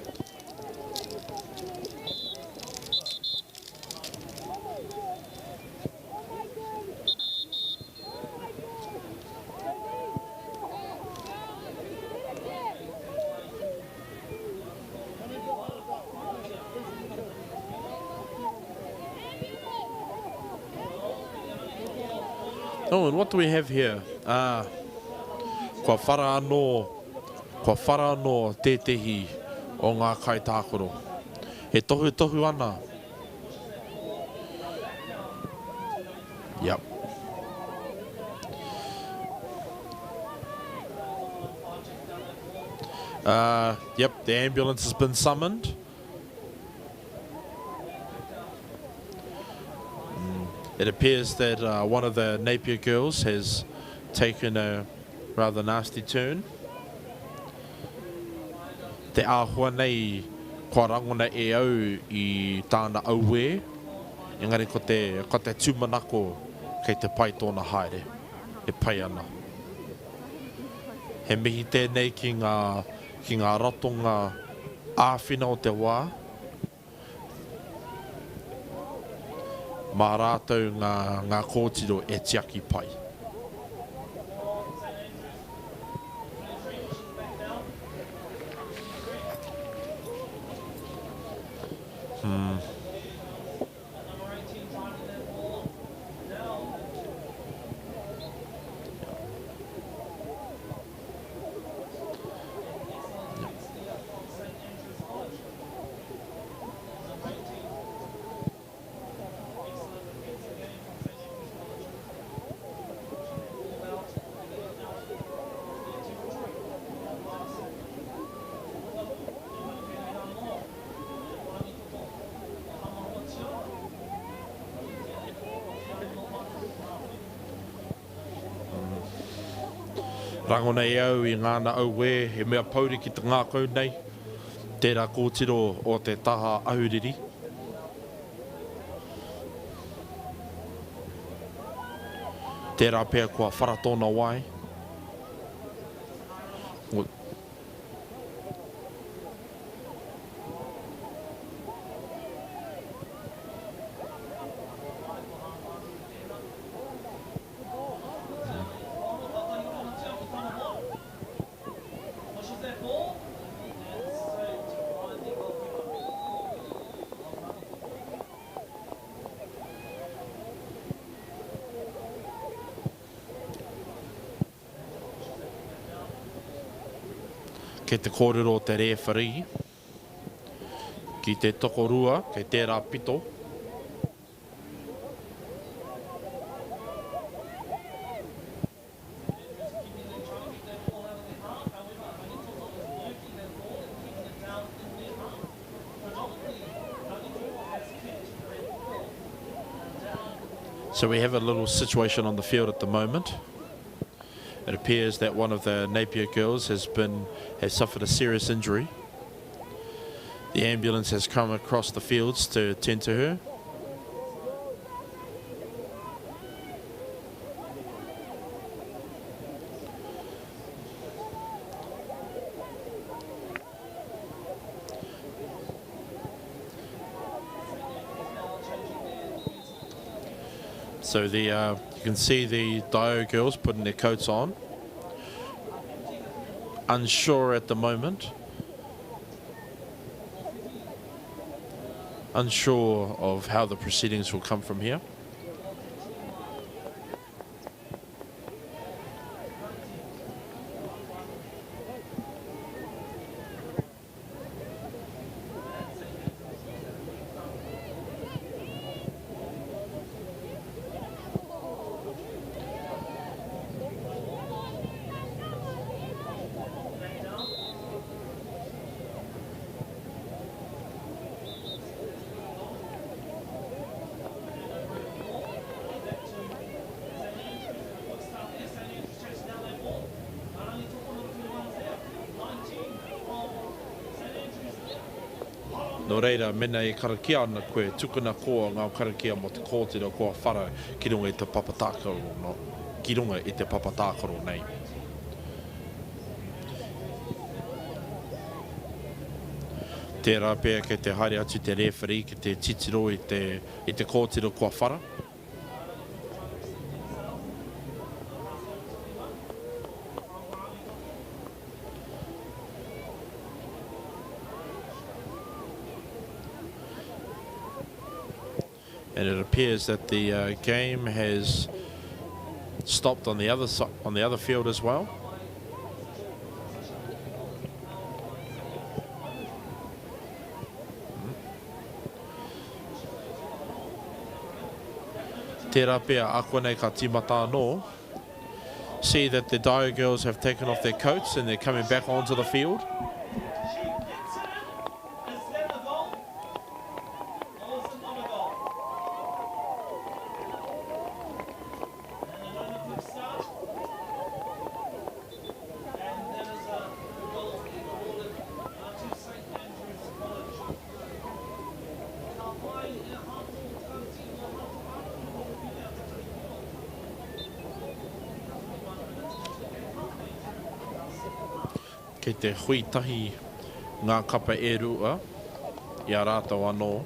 Oh, and what do we have here? Kua whara anō tētehi o ngā kaitākoro. He tohu ana. Yep. Yep, the ambulance has been summoned. It appears that one of the Napier girls has taken a rather nasty turn. Te āhua nei kua rangona e au I tāna auwe. Engari ko te tūmanako kei te pai tōna haere. E pai ana. He mihi tēnei ki ngā ratonga āwhina o te wā. Mā rātou ngā kōtiro e tiaki pai. Rango nei au I ngāna au we, he mea pauri ki te ngākau nei, tērā kōtiro o te taha ahuriri. Tērā pēr kua wharatona wai. Kei te kōrero o te referee, ki te tokorua, kei tērā pito. So we have a little situation on the field at the moment. It appears that one of the Napier girls has suffered a serious injury. The ambulance has come across the fields to tend to her. So you can see the Dio girls putting their coats on. Unsure at the moment. Unsure of how the proceedings will come from here. No reira, mena e karakia ana koe, tukuna koa ngā karakia mo te kōtiro koa whara ki runga I te papatākaro, no, ki runga I te papatākaro nei. Tērā pēr kei te haere atu te referee ki te titiro I te kōtiro koa whara. And it appears that the game has stopped on the other field as well. Tērā pēr ako nei ka timata anō. See that the Dio girls have taken off their coats and they're coming back onto the field. Kei te huitahi ngā kapa e rua, I a rātou anō.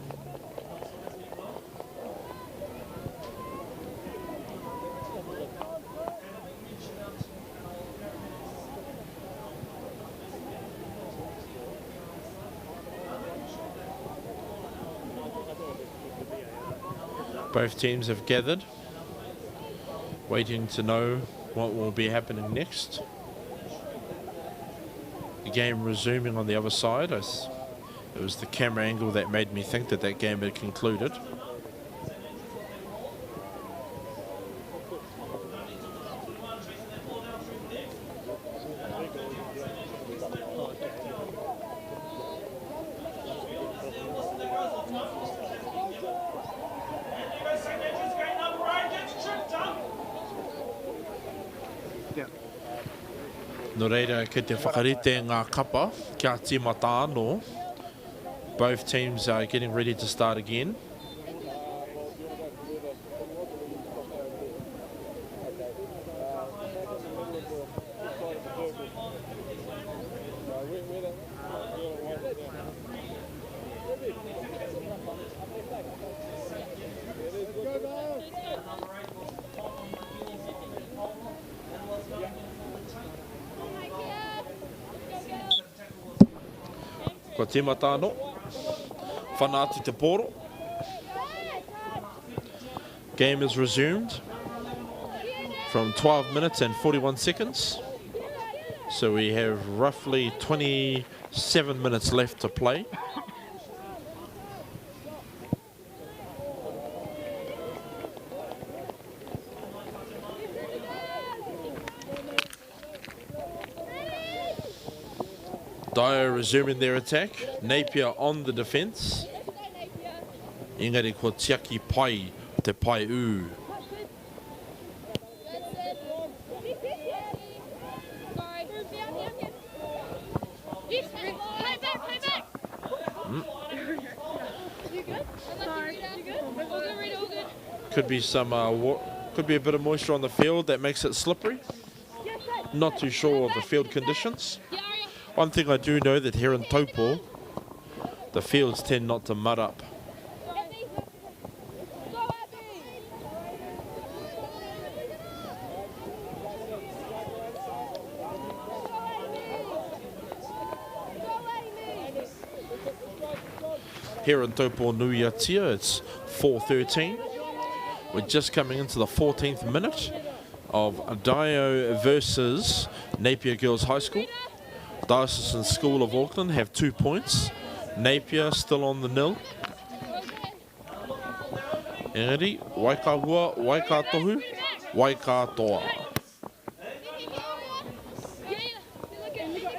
Both teams have gathered, waiting to know what will be happening next. The game resuming on the other side. It was the camera angle that made me think that that game had concluded. No reira, kei te whakarite ngā kapa, kia tīmata anō. Both teams are getting ready to start again. Ko tīmata anō. Whanāti te pōro. Game is resumed from 12 minutes and 41 seconds. So we have roughly 27 minutes left to play. Dyer resuming their attack. Napier on the defence. Engari ko tiaki pai, te pai u. Could be some, could be a bit of moisture on the field that makes it slippery. Not too sure of the field conditions. One thing I do know that here in Taupo, the fields tend not to mud up. Here in Taupo Nuiatia, it's 4:13. We're just coming into the 14th minute of Dio versus Napier Girls High School. Diocesan School of Auckland have 2 points. Napier still on the nil. Engari, Waikahua, Waikatohu, Waikatoa.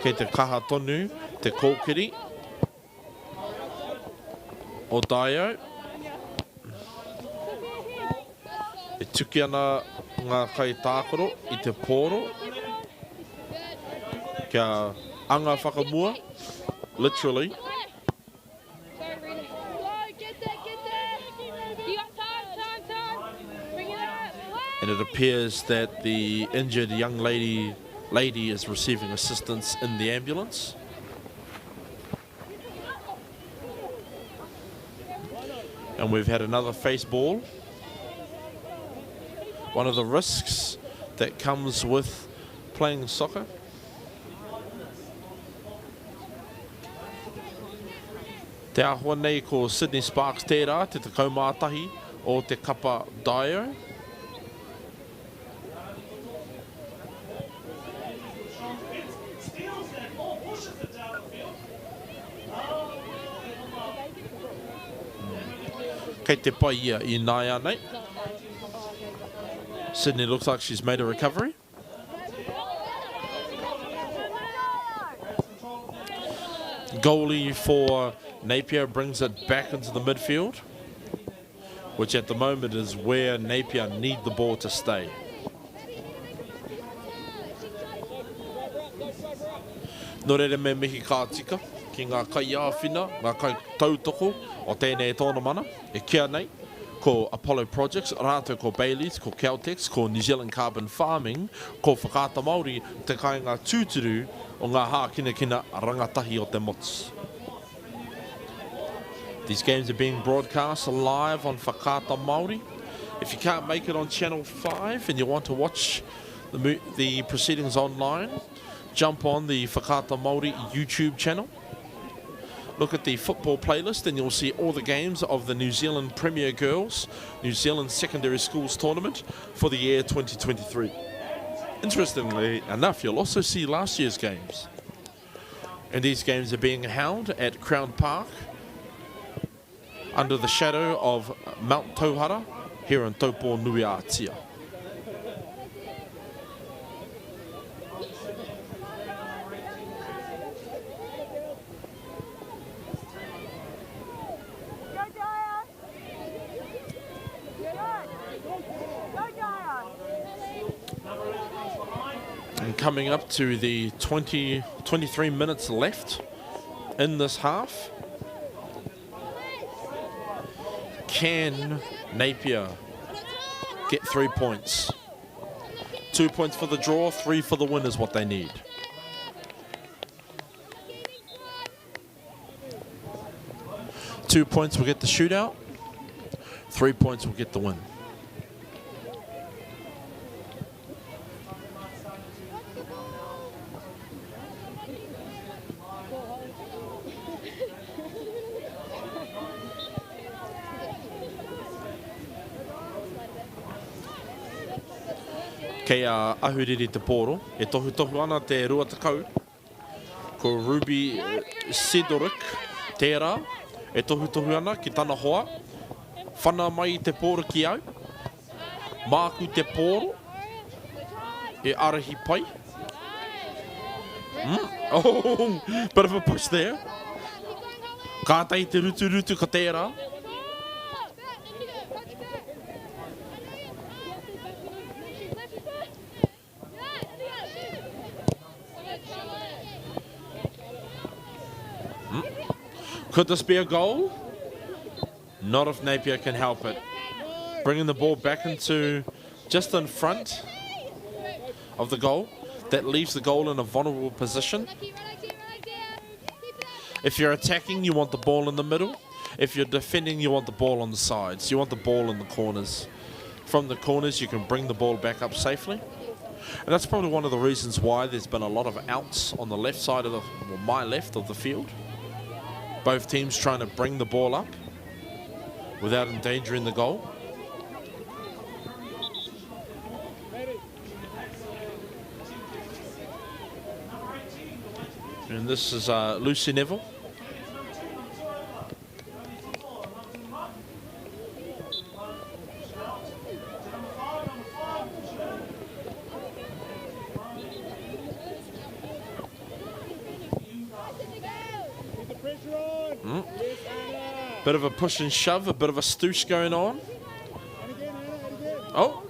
Kei te kaha tonu, te kōkiri. O Dio. E tuki ana ngā kai tākoro I te pōro. Kia anga whakamua, literally. And it appears that the injured young lady is receiving assistance in the ambulance. And we've had another face ball. One of the risks that comes with playing soccer. Te ahua nei ko Sydney Sparks tērā, te kaumātahi o te kapa Dio. Kei te pai ia I nāia nei. Sydney looks like she's made a recovery. Goalie for Napier brings it back into the midfield, which at the moment is where Napier need the ball to stay. Nō reira me mihi kā tika ki ngā kai āwhina, ngā kai tautoko o tēnei tōna mana. E kia nei, ko Apollo Projects, rātou ko Baileys, ko Caltex, ko New Zealand Carbon Farming, ko Whakaata Māori, te kai ngā tūturu o ngā hākina rangatahi o te mots. These games are being broadcast live on Whakaata Māori. If you can't make it on Channel 5 and you want to watch the proceedings online, jump on the Whakaata Māori YouTube channel. Look at the football playlist and you'll see all the games of the New Zealand Premier Girls, New Zealand Secondary Schools Tournament for the year 2023. Interestingly enough, you'll also see last year's games. And these games are being held at Crown Park under the shadow of Mount Tauhara here in Taupo Nuiatia. Coming up to the 23 minutes left in this half. Can Napier get 3 points? 2 points for the draw, 3 for the win is what they need. Two points will get the shootout, 3 points will get the win. Kei a ahuriri te pōro, e tohu ana te rua takau. Ko Ruby Sidorik, tērā, e tohu ana ki tana hoa. Whana mai te pōro ki au. Māku te pōro, e arahi pai. Oh, bit of a push there. Kātai te rutu ka tērā. Could this be a goal? Not if Napier can help it. Bringing the ball back into just in front of the goal. That leaves the goal in a vulnerable position. If you're attacking, you want the ball in the middle. If you're defending, you want the ball on the sides. You want the ball in the corners. From the corners, you can bring the ball back up safely. And that's probably one of the reasons why there's been a lot of outs on the left side of my left of the field. Both teams trying to bring the ball up without endangering the goal. And this is Lucy Neville. Bit of a push and shove, a bit of a stoosh going on. Oh,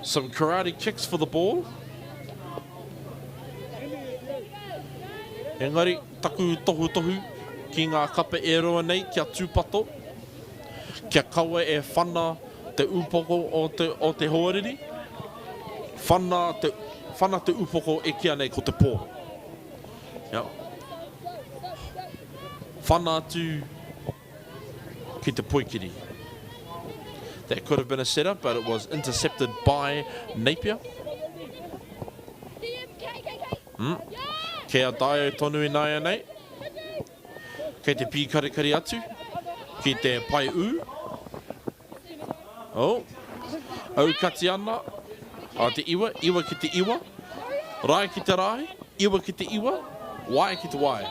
some karate kicks for the ball. Engari, taku tohu ki ngā kapa e roa nei kia tūpato. Kia kaua e whana te upoko o te hoariri. Whana te upoko e kia nei ko te pō. Yep. Whana atu ki te poikiri. That could have been a setup, but it was intercepted by Napier. Kei a Daio tonu i nai nei. Kei te pī karikari atu. Ki te pai u. Oh. Au kati ana. A te iwa. Iwa ki te iwa. Rai ki te rai. Iwa ki te iwa. Wai ki te wai.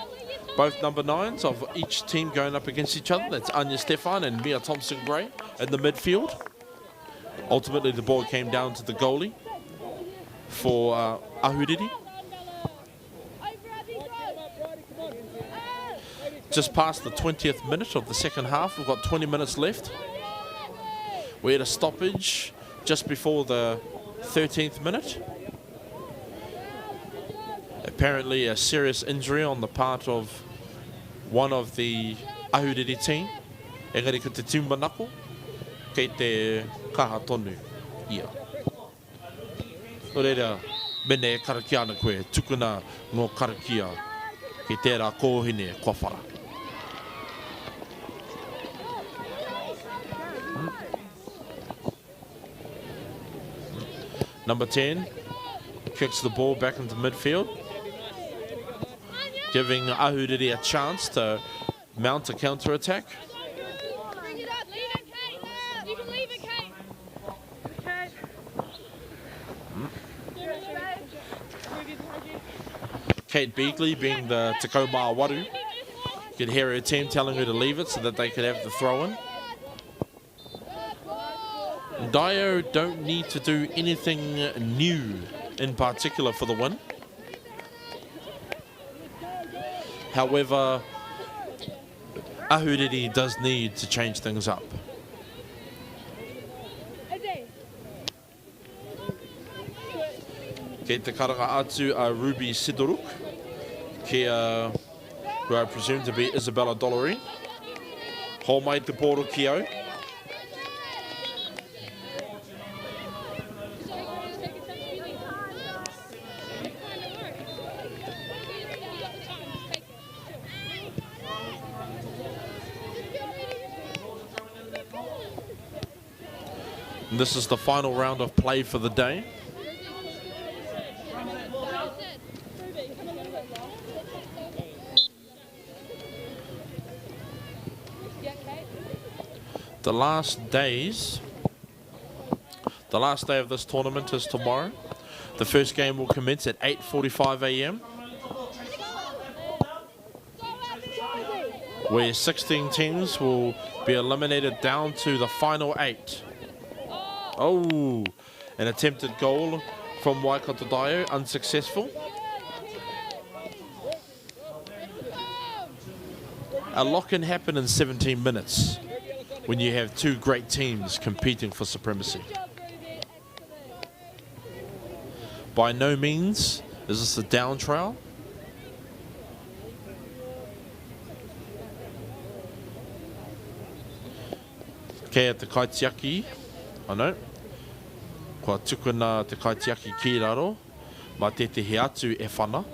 Both number 9s of each team going up against each other. That's Anya Stefan and Mia Thompson-Gray in the midfield. Ultimately, the ball came down to the goalie for Ahuriri. Just past the 20th minute of the second half. We've got 20 minutes left. We had a stoppage just before the 13th minute. Apparently a serious injury on the part of one of the Ahuriri team. Engari ka te tūmanako kei te kaha tonu ia. O reira, mene e karakia ana koe, tukuna ngō karakia ki tērā kōhine kua whara. Number 10 kicks the ball back into midfield, giving Ahuriri a chance to mount a counter-attack. Kate Beagley, being the Takoma Waru, you could hear her team telling her to leave it so that they could have the throw-in. Dio don't need to do anything new in particular for the win. However, Ahuriri does need to change things up. Kei te karanga atu a Ruby Sidoruk, who I presume to be Isabella Dollery. Ho mai te poro ki au. And this is the final round of play for the day. The last day of this tournament is tomorrow. The first game will commence at 8:45 a.m. where 16 teams will be eliminated down to the final 8. Oh, an attempted goal from Waikato Dio, unsuccessful. A lot can happen in 17 minutes when you have two great teams competing for supremacy. By no means is this a down trial. Kei te kaitiaki, ano, kua tukuna te kaitiaki ki raro, ma te he atu e whana.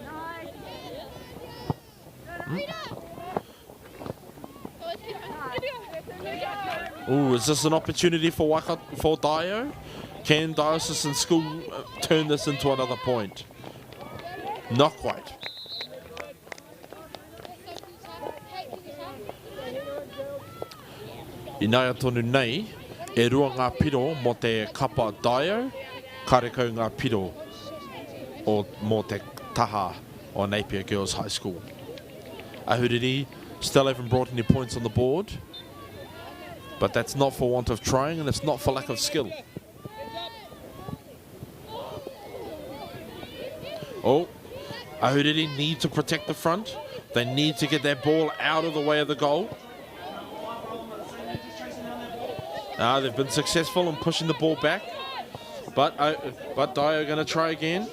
Ooh, is this an opportunity for Waikato, for Dio? Can Diocesan School turn this into another point? Not quite. I nāia tonu nei, e rua ngā piro mo te kapa Dio, karekau ngā piro mo te taha o Napier Girls High School. Ahuriri still haven't brought any points on the board, but that's not for want of trying, and it's not for lack of skill. Oh, Ahuriri need to protect the front. They need to get their ball out of the way of the goal. They've been successful in pushing the ball back, but Dio are going to try again.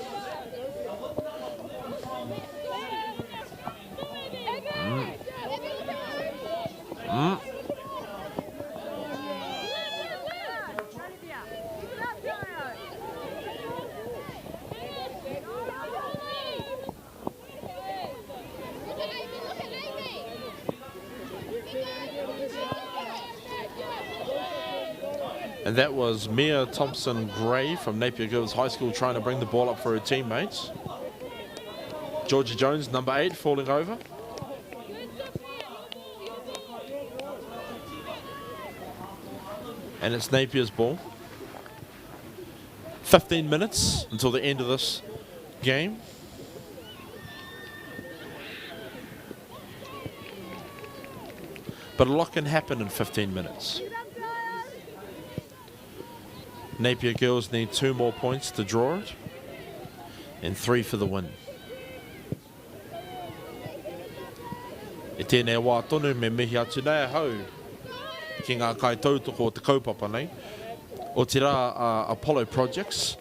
And that was Mia Thompson-Gray from Napier Girls High School trying to bring the ball up for her teammates. Georgia Jones, number 8, falling over. And it's Napier's ball. 15 minutes until the end of this game. But a lot can happen in 15 minutes. Napier Girls need 2 more points to draw it, and 3 for the win. E tēnei wā tonu me mihi atu nei hau ki ngā kai tautoko o te kaupapa nei. O te rā Apollo Projects,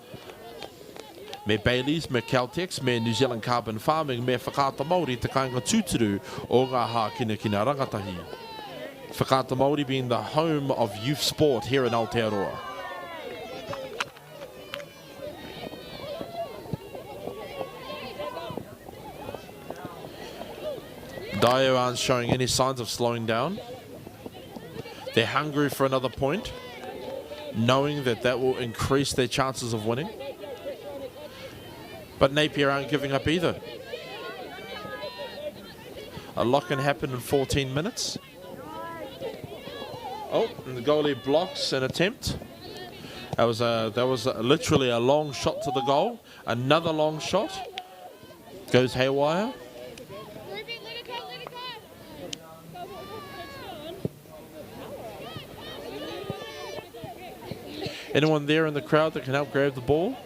me Baileys, me Caltex, me New Zealand Carbon Farming, me Whakaata Māori te kāinga tūturu o ngā hākina ki ngā rangatahi. Whakaata Māori being the home of youth sport here in Aotearoa. Dio aren't showing any signs of slowing down. They're hungry for another point, knowing that that will increase their chances of winning. But Napier aren't giving up either. A lot can happen in 14 minutes. Oh, and the goalie blocks an attempt. That was literally a long shot to the goal. Another long shot. Goes haywire. Anyone there in the crowd that can help grab the ball?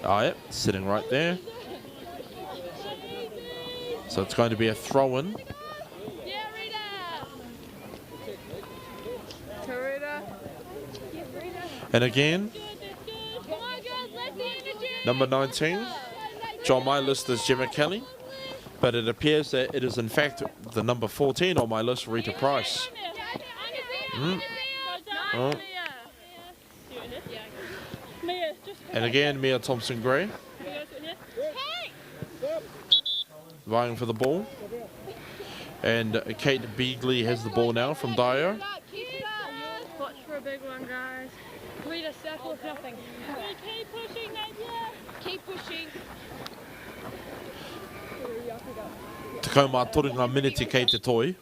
Oh, yep, sitting right there. So it's going to be a throw-in. And again, Number 19, on my list is Gemma Kelly, but it appears that it is in fact the number 14 on my list, Rita Price. Oh. And again, Mia Thompson-Gray vying for the ball. And Kate Beagley has the ball now from Dio. Watch for a big one, guys. Read a circle of nothing. Keep pushing, Nadia. Keep pushing. Tekau mā toringa miniti kei te toi.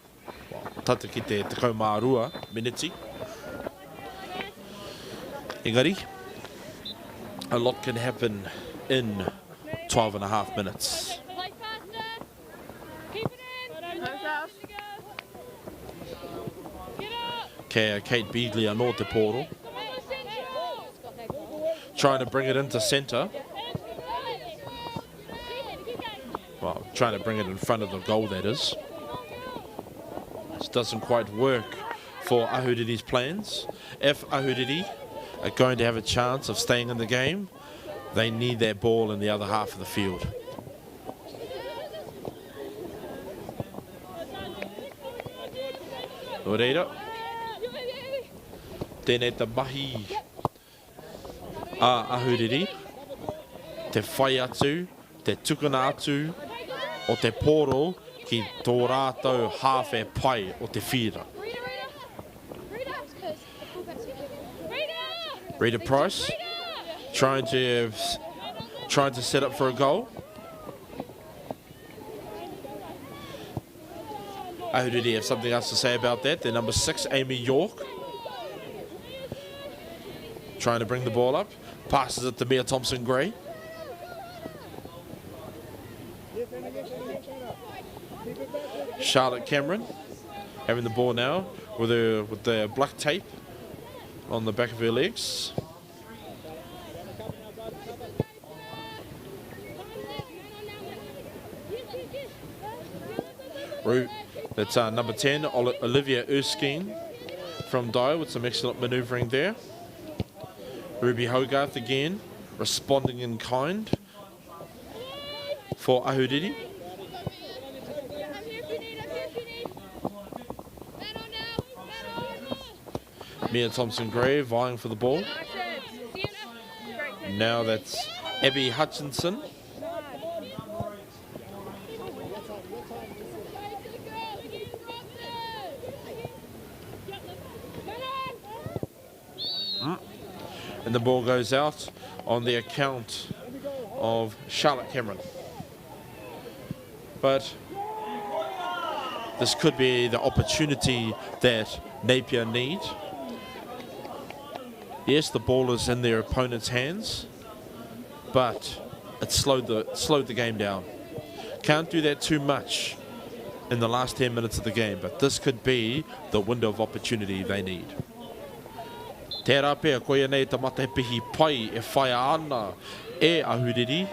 Tata ki te tekau mā rua miniti. Engari, a lot can happen in 12 and a half minutes. Kate Beagley anō te pōro. Trying to bring it into centre. Well, trying to bring it in front of the goal, that is. This doesn't quite work for Ahuriri's plans. If Ahuriri are going to have a chance of staying in the game, they need that ball in the other half of the field. Oreira. Tēnei te mahi a Ahuriri. Te whai atu, te tukuna atu, o te pōro ki tō rātou hawhe pai o te whira. Rita Price trying to set up for a goal. Ahuriri have something else to say about that. Their number 6, Amy York, trying to bring the ball up. Passes it to Mia Thompson-Gray. Charlotte Cameron having the ball now with the black tape on the back of her legs. That's number 10, Olivia Erskine from Dio with some excellent manoeuvring there. Ruby Hogarth again, responding in kind for Ahuriri. Mia Thompson-Gray vying for the ball. Now that's Abby Hutchinson. And the ball goes out on the account of Charlotte Cameron. But this could be the opportunity that Napier need. Yes, the ball is in their opponent's hands, but it slowed the game down. Can't do that too much in the last 10 minutes of the game, but this could be the window of opportunity they need. Tērā pēr, koia nei te matapihi pai e whaia ana e Ahuriri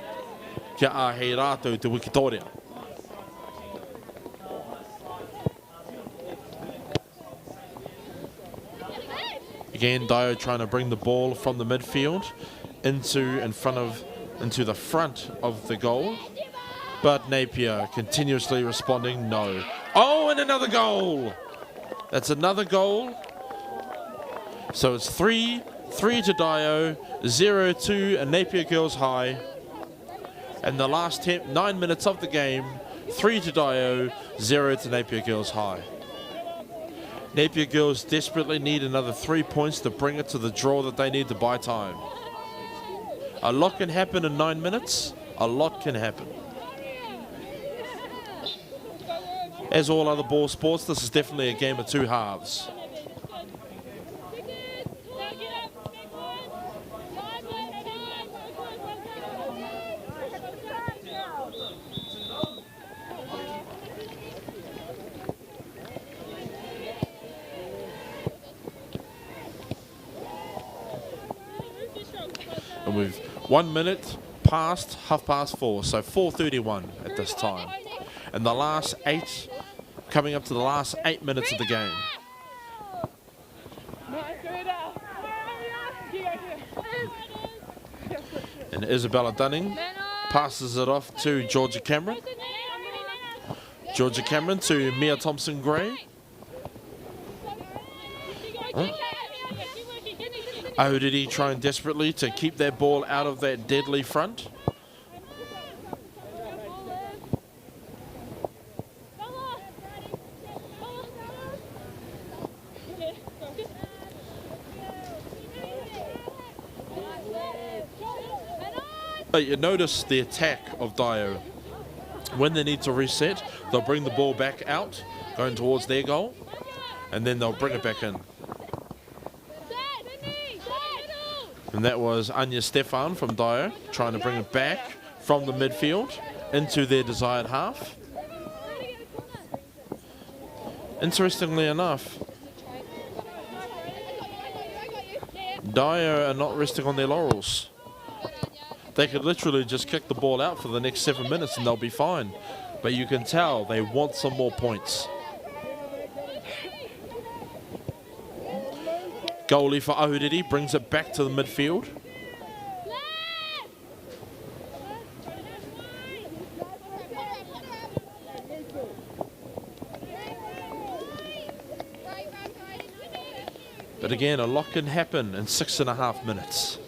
kia a hei rātou te Wikitoria. Again, Dio trying to bring the ball from the midfield into the front of the goal. But Napier continuously responding, no. Oh, and another goal! That's another goal. So it's 3 to Dio, 0 to Napier Girls High. And the last 9 minutes of the game, 3 to Dio, 0 to Napier Girls High. Napier Girls desperately need another 3 points to bring it to the draw that they need to buy time. A lot can happen in 9 minutes. A lot can happen. As all other ball sports, this is definitely a game of two halves. And we've 1 minute past 4:30, so 4:31 at this time. And the last 8, coming up to the last 8 minutes of the game. And Isabella Dunning passes it off to Georgia Cameron. Georgia Cameron to Mia Thompson-Gray. Auriri trying desperately to keep that ball out of that deadly front. But you notice the attack of Dio. When they need to reset, they'll bring the ball back out, going towards their goal, and then they'll bring it back in. And that was Anya Stefan from Dio trying to bring it back from the midfield into their desired half. Interestingly enough, Dio are not resting on their laurels. They could literally just kick the ball out for the next 7 minutes and they'll be fine. But you can tell they want some more points. Goalie for Ahuriri brings it back to the midfield. But again, a lot can happen in 6.5 minutes.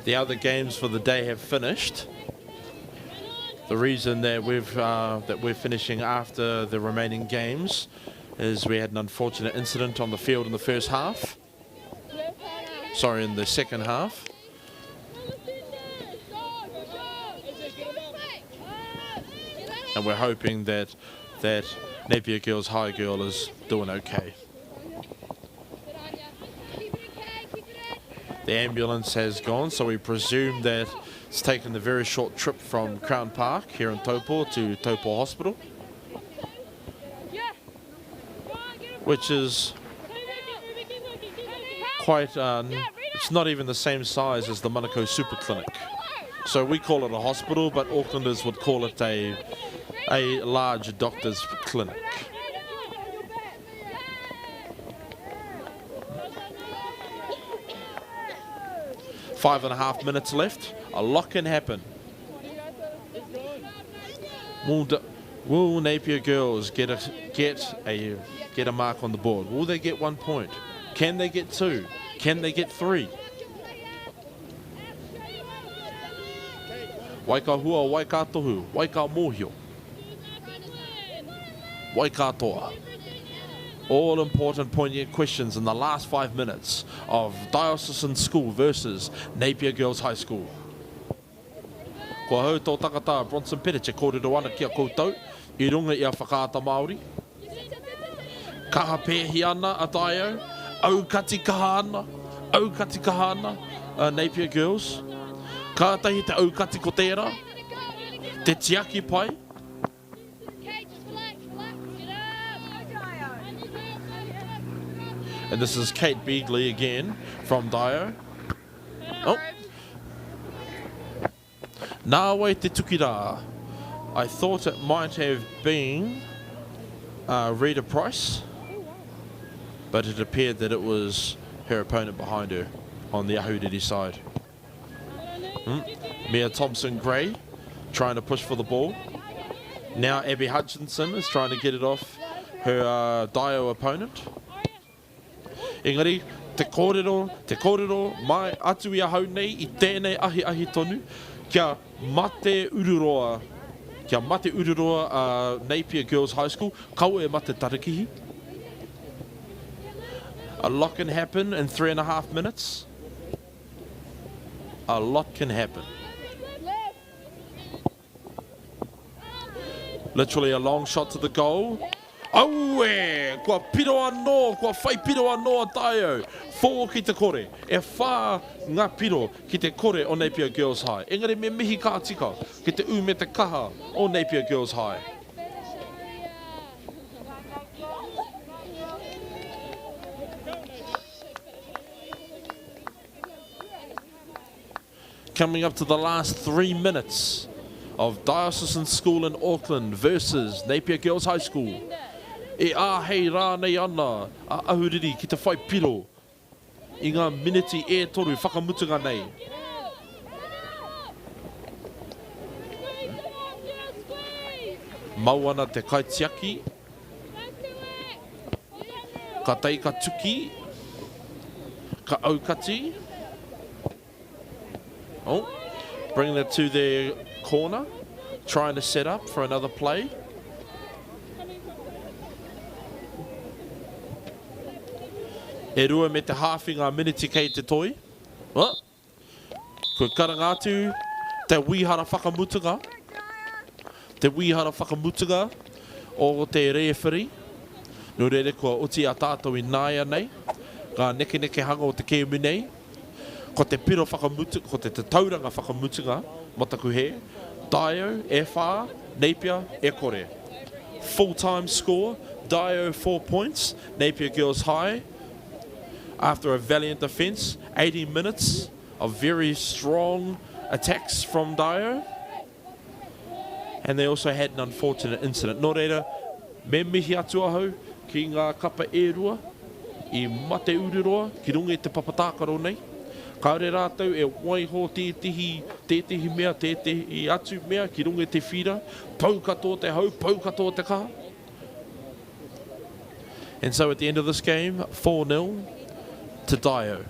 The other games for the day have finished. The reason that we're finishing after the remaining games is we had an unfortunate incident on the field in the first half. Sorry, in the second half. And we're hoping that Napier Girls High Girl is doing okay. The ambulance has gone, so we presume that it's taken the very short trip from Crown Park here in Taupo to Taupo Hospital, which is quite, it's not even the same size as the Manukau Super Clinic. So we call it a hospital, but Aucklanders would call it a large doctor's clinic. Five and a half minutes left. A lot can happen. Will Napier Girls get a mark on the board? Will they get 1 point? Can they get 2? Can they get 3? Waika hua, waika tohu, waika mohio, waika toa. All important poignant questions in the last 5 minutes of Diocesan School versus Napier Girls High School. Kua hau tō takata Bronson Pereche kōrero ana kia koutou, I runga I a whakaata Māori. Kaha pēhi ana a Dio, aukati kaha ana, Napier Girls. Kātahi te aukati ko tērā, te tiaki pai. And this is Kate Beagley again from Dio. Oh. Nā wai te tuki rā. I thought it might have been Rita Price, but it appeared that it was her opponent behind her on the Ahuriri side. Mia Thompson-Gray trying to push for the ball. Now Abby Hutchinson is trying to get it off her Dio opponent. Engari, te kōrero, mai atu I hau nei I tēnei ahi tonu, kia mate ururoa Napier Girls High School, kau e mate tarakihi. A lot can happen in 3.5 minutes. A lot can happen. Literally a long shot to the goal. Aue, kua piro anō, kua whai piro anō a Dio. Fō ki te kore, e whā ngā piro ki te kore o Napier Girls High. Engari me mihi ka tika ki te u me te kaha o Napier Girls High. Coming up to the last 3 minutes of Diocesan School in Auckland versus Napier Girls High School. E āhei rānei ana, a ahuriri ki te whai piro. I ngā miniti e toru whakamutunga nei. Mau ana te kaitiaki. Ka tei ka tuki. Ka aukati. Oh, bringing it to their corner. Trying to set up for another play. E rua me te hāwhinga miniti kei te toi. Koe karanga atu te wihara whakamutunga. Te wihara whakamutunga o te referee. No reire kua uti a tātou I nāia nei. Ka neke hanga o te kēmu nei. Ko te piro whakamutunga, ko te tauranga whakamutunga. Mataku he. Dio, e whā, Napier, e kore. Full-time score. Dio 4 points. Napier Girls High. After a valiant defence, 80 minutes of very strong attacks from Dio. And they also had an unfortunate incident. Nō reira, me mihi atu ahau ki ngā kapa e rua, I mate ururoa, ki runga I te papatākaro nei. Kaore rātou e waiho tētihi mea, tētihi atu mea, ki runga I te whira, pau katoa te hau, pau katoa te kaha. And so at the end of this game, 4-0. To Dio.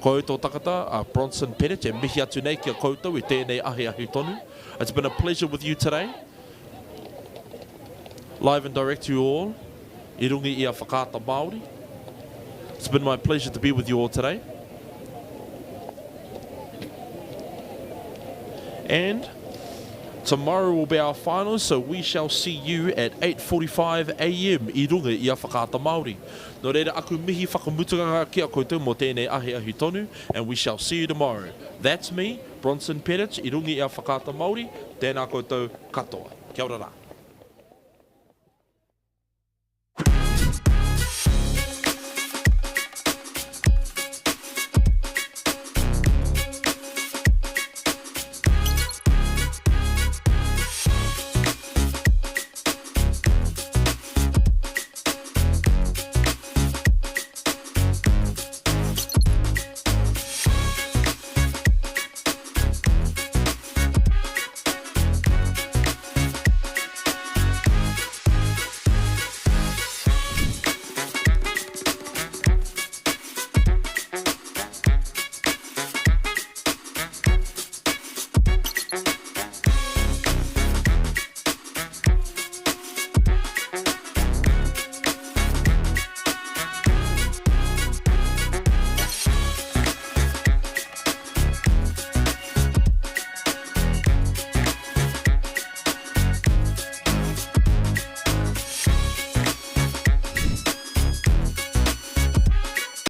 Ko tō takata, Bronson Pettit, e mihi atu nei kia koutou I tēnei ahi tonu. It's been a pleasure with you today. Live and direct to you all. I rungi I a whakaata Māori. It's been my pleasure to be with you all today. And tomorrow will be our finals, so we shall see you at 8:45 AM I runga I a whakaata Māori. Nō reira aku mihi whakamutunga kia koutou mō tēnei ahi tonu, and we shall see you tomorrow. That's me, Bronson Pettit, I rungi I a whakaata Māori. Tēnā koutou katoa. Kia ora rā.